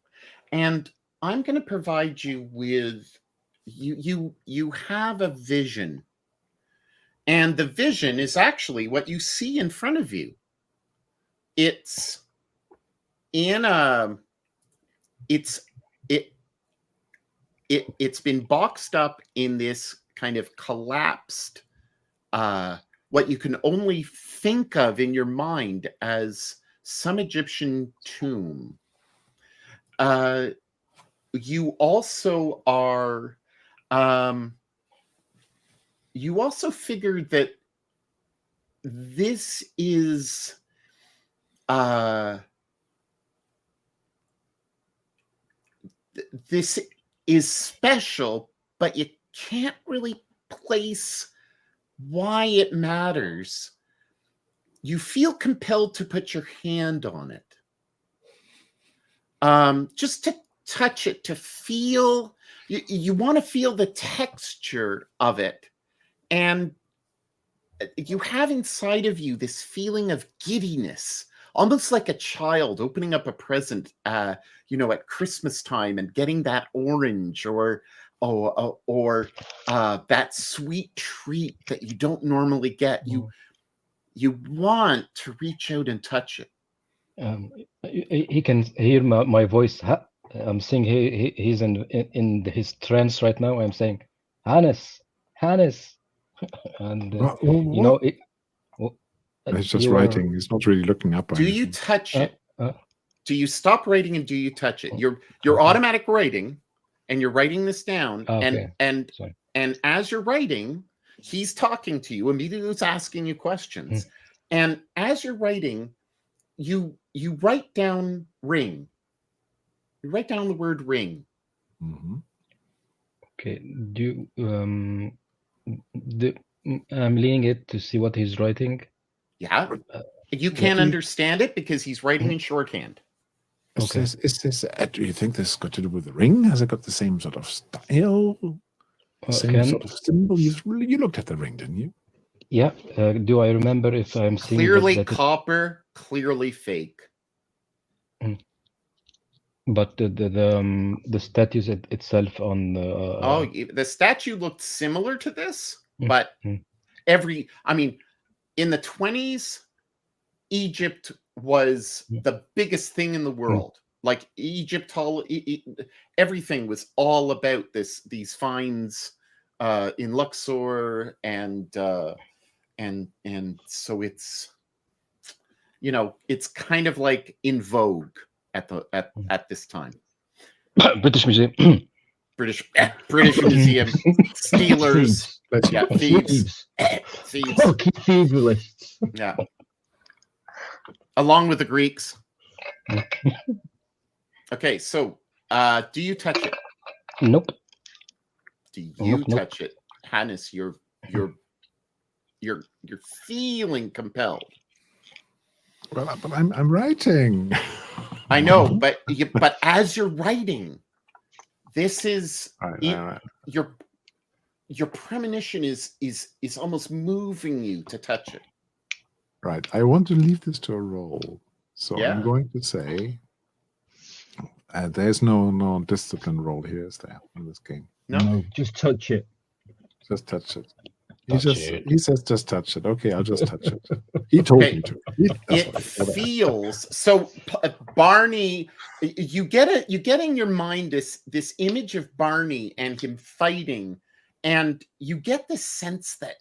and I'm going to provide you with you have a vision, and the vision is actually what you see in front of you. It's in a it's been boxed up in this kind of collapsed what you can only think of in your mind as some Egyptian tomb. You also are you also figured that this is this is special, but you can't really place why it matters. You feel compelled to put your hand on it. Just to touch it, to feel, you want to feel the texture of it. And you have inside of you this feeling of giddiness, almost like a child opening up a present, at Christmas time and getting that orange or that sweet treat that you don't normally get. You want to reach out and touch it. He can hear my voice. I'm saying he's in his trance right now. I'm saying, Hannes, and he's just writing. He's not really looking up. Do you touch it? Do you stop writing and do you touch it? You're automatic writing, and you're writing this down. Okay. And as you're writing, he's talking to you. Emilio's asking you questions, and as you're writing, you write down ring. You write down the word ring. Mm-hmm. Okay. I'm leaning it to see what he's writing. Yeah. You can't understand it because he's writing in shorthand. Okay. Do you think this has got to do with the ring? Has it got the same sort of style? Same sort of symbol? You looked at the ring, didn't you? Yeah. Do I remember if I'm seeing Clearly that copper, clearly fake. but the statues itself on the The statue looked similar to this, Mm, but mm. I mean, in the 20s, Egypt was the biggest thing in the world. Like everything was all about these finds in Luxor, and so it's, it's kind of like in vogue at this time. British Museum. British Museum, Steelers, Let's yeah, thieves. Fucking thieves. Yeah. Along with the Greeks. Okay, so do you touch it? Nope. Do you Nope. touch it? Hannes, you're feeling compelled. Well, but I'm writing. I know, but as you're writing, this is Right. your premonition is almost moving you to touch it. Right. I want to leave this to a roll. So Yeah. I'm going to say there's no discipline roll here, is there, in this game? No? Just touch it. Just touch it. Touch He it. says just touch it. Okay, I'll just touch it. He told Okay. me to. It feels so. Barney, you get in your mind this image of Barney and him fighting, and you get this sense that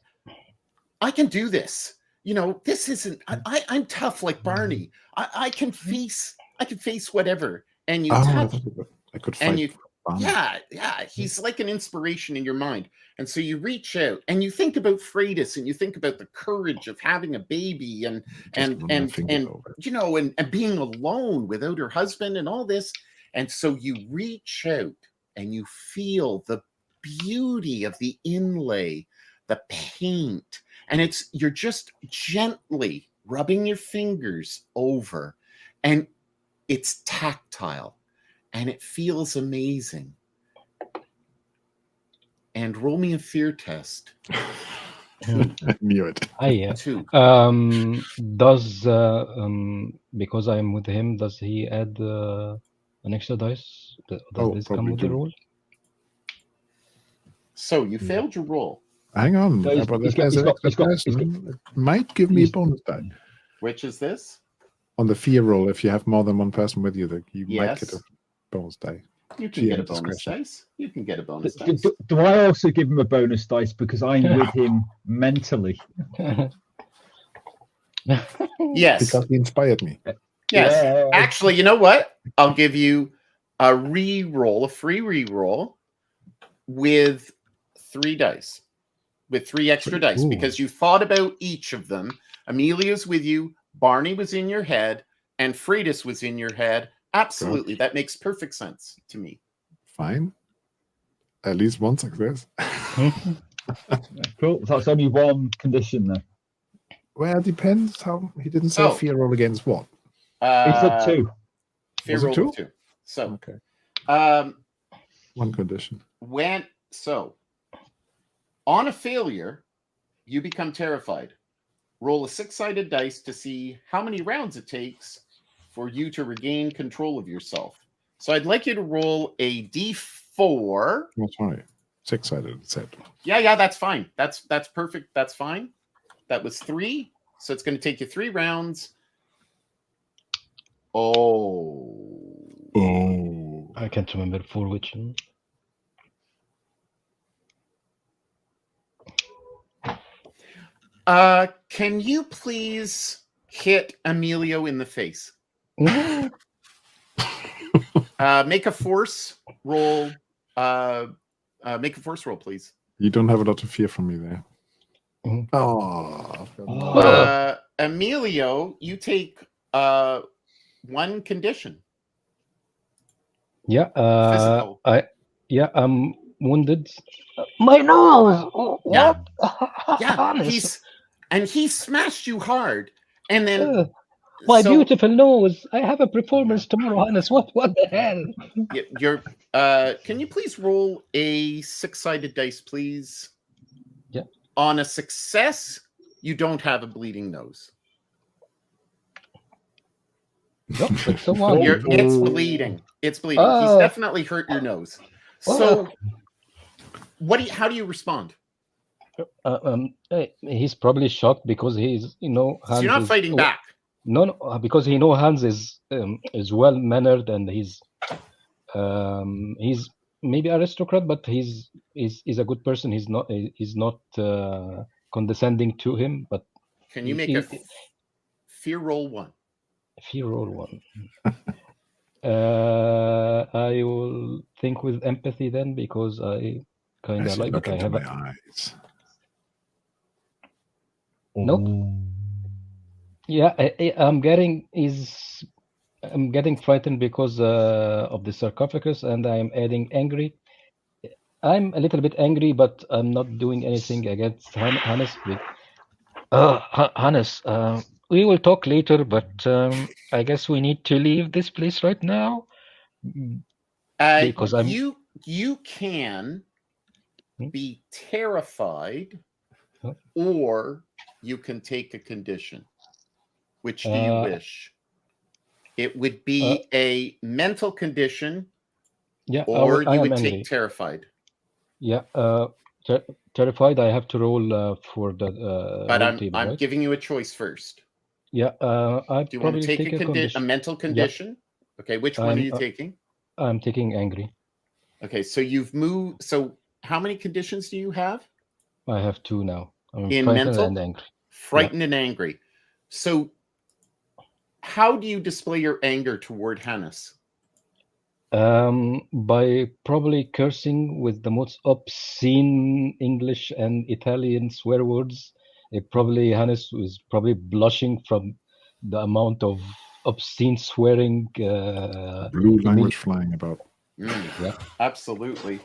I can do this. This isn't. I'm tough like Barney. I can face whatever. And you touch. I could And fight. you, Barney. yeah, he's like an inspiration in your mind. And so you reach out and you think about Freitas, and you think about the courage of having a baby and being alone without her husband and all this. And so you reach out and you feel the beauty of the inlay, the paint, and you're just gently rubbing your fingers over, and it's tactile. And it feels amazing. And roll me a fear test. I knew it. Two. Does because I'm with him, does he add an extra dice? Does this come with the roll? So you failed your roll. Hang on. So But if there's an extra person, it might give me a bonus die. Which is this? On the fear roll, if you have more than one person with you, you might get a bonus die. You can get a bonus dice. You can get a bonus dice. Do I also give him a bonus dice because I'm with him mentally? Yes. Because he inspired me. Yes. Yeah. Actually, you know what? I'll give you a free re-roll with 3 dice. With 3 extra dice. Ooh. Because you thought about each of them. Amelia's with you. Barney was in your head. And Freitas was in your head. Absolutely. That makes perfect sense to me. Fine. At least one success. Cool. That's only one condition then. Well, it depends how he didn't say fear roll against what. He said 2. Fear Was it roll 2? with 2. So Okay. One condition. On a failure, you become terrified. Roll a 6-sided dice to see how many rounds it takes for you to regain control of yourself. So I'd like you to roll a D4. Oh, sorry. 6-sided, it said. Yeah, that's fine. That's perfect. That's fine. That was 3. So it's going to take you 3 rounds. Oh. I can't remember for which. Can you please hit Emilio in the face? Make a force roll. Make a force roll, please. You don't have a lot of fear from me there. Mhm. Emilio, you take 1 condition. Yeah. Physical. I'm wounded. My nose. Yeah. What? Yeah, he smashed you hard, and then my beautiful nose. I have a performance tomorrow, Hannes. What the hell? You're. Can you please roll a 6-sided dice, please? Yeah. On a success, you don't have a bleeding nose. No, it's the one. It's bleeding. It's bleeding. He's definitely hurt your nose. So, how do you respond? He's probably shocked because he's, So Hans you're not is, fighting back. No, because he Hans is well mannered and he's maybe aristocrat, but he's a good person. He's not condescending to him. But can you make a fear roll 1? Fear roll 1. I will think with empathy then, because I kind of like that. I have eyes. Nope. Yeah, I'm getting frightened because of the sarcophagus, and I'm adding angry. I'm a little bit angry, but I'm not doing anything against Hannes. Hannes, we will talk later, but I guess we need to leave this place right now. Because you can be terrified, or you can take a condition. Which do you wish? It would be a mental condition, or you would take terrified. Yeah, terrified. I have to roll for the. But I'm giving you a choice first. Yeah, I do you want to take a mental condition? Yeah. Okay, which one are you taking? I'm taking angry. Okay, so you've moved. So how many conditions do you have? I have 2 now. I'm in frightened mental and angry. Frightened and angry. So how do you display your anger toward Hannes? By probably cursing with the most obscene English and Italian swear words. Hannes was probably blushing from the amount of obscene swearing. Blue language flying about. Yeah, absolutely.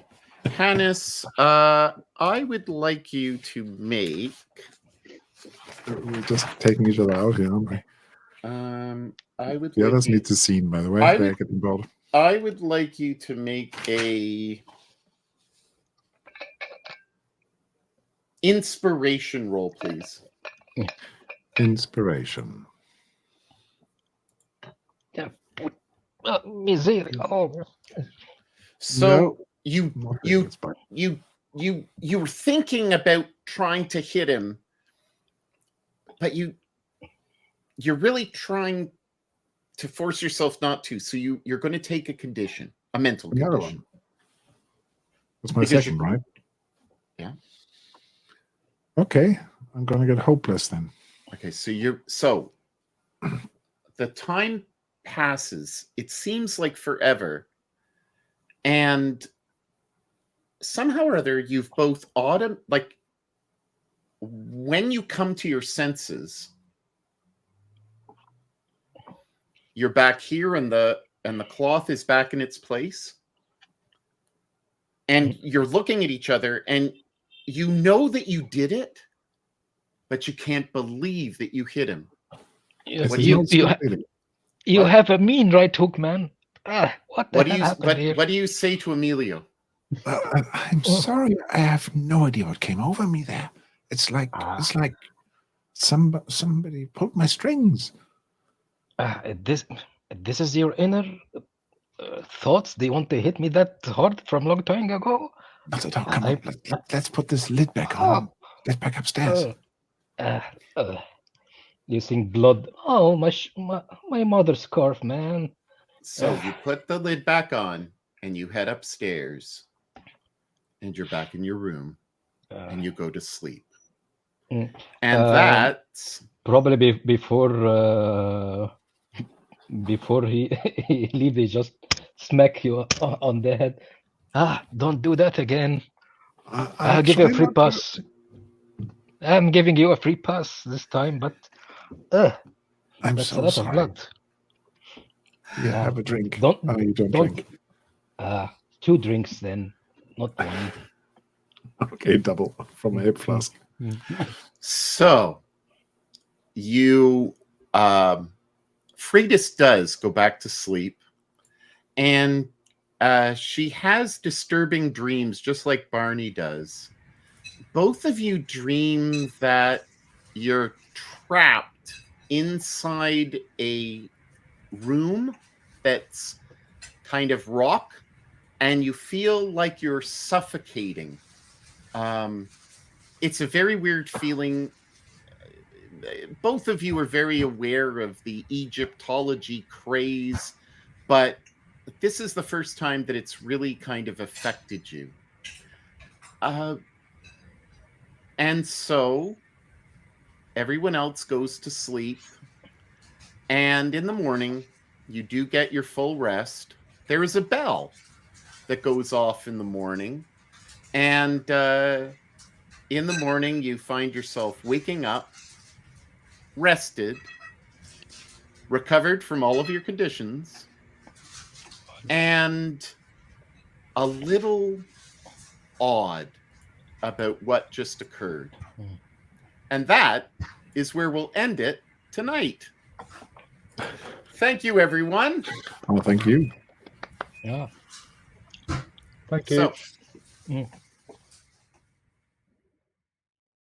Hannes, I would like you to make. We're just taking each other out here, aren't we? I would. The others need to see, by the way. They're getting bored. I would like you to make a inspiration roll, please. Inspiration. Yeah. So you were thinking about trying to hit him, but you're really trying to force yourself not to. So you're going to take a condition, a mental condition. One. That's my second, right? Yeah. Okay, I'm going to get hopeless then. Okay, so the time passes. It seems like forever, and somehow or other, you've both like when you come to your senses. You're back here, and the cloth is back in its place. And you're looking at each other, and you know that you did it, but you can't believe that you hit him. Yes, you have a mean right hook, man. What do you say to Emilio? I'm sorry, I have no idea what came over me there. It's like somebody pulled my strings. This is your inner thoughts. They want to hit me that hard from long time ago. Come on, let's put this lid back on. Get back upstairs. Using blood. Oh, my mother's scarf, man. So you put the lid back on, and you head upstairs, and you're back in your room, and you go to sleep. And that's probably before he leave, they just smack you on the head. Don't do that again. I'll give you a free pass. I'm giving you a free pass this time, but I'm that's so a lot sorry. of blood. Yeah, have a drink. You don't drink. 2 drinks then, not 1. Okay, double from a hip flask. So you Freitas does go back to sleep, and she has disturbing dreams, just like Barney does. Both of you dream that you're trapped inside a room that's kind of rock, and you feel like you're suffocating. It's a very weird feeling. Both of you are very aware of the Egyptology craze, but this is the first time that it's really kind of affected you. And so everyone else goes to sleep, and in the morning, you do get your full rest. There is a bell that goes off in the morning, and in the morning, you find yourself waking up, rested, recovered from all of your conditions, and a little awed about what just occurred. And that is where we'll end it tonight. Thank you, everyone. Oh, thank you. Yeah. Thank you. So,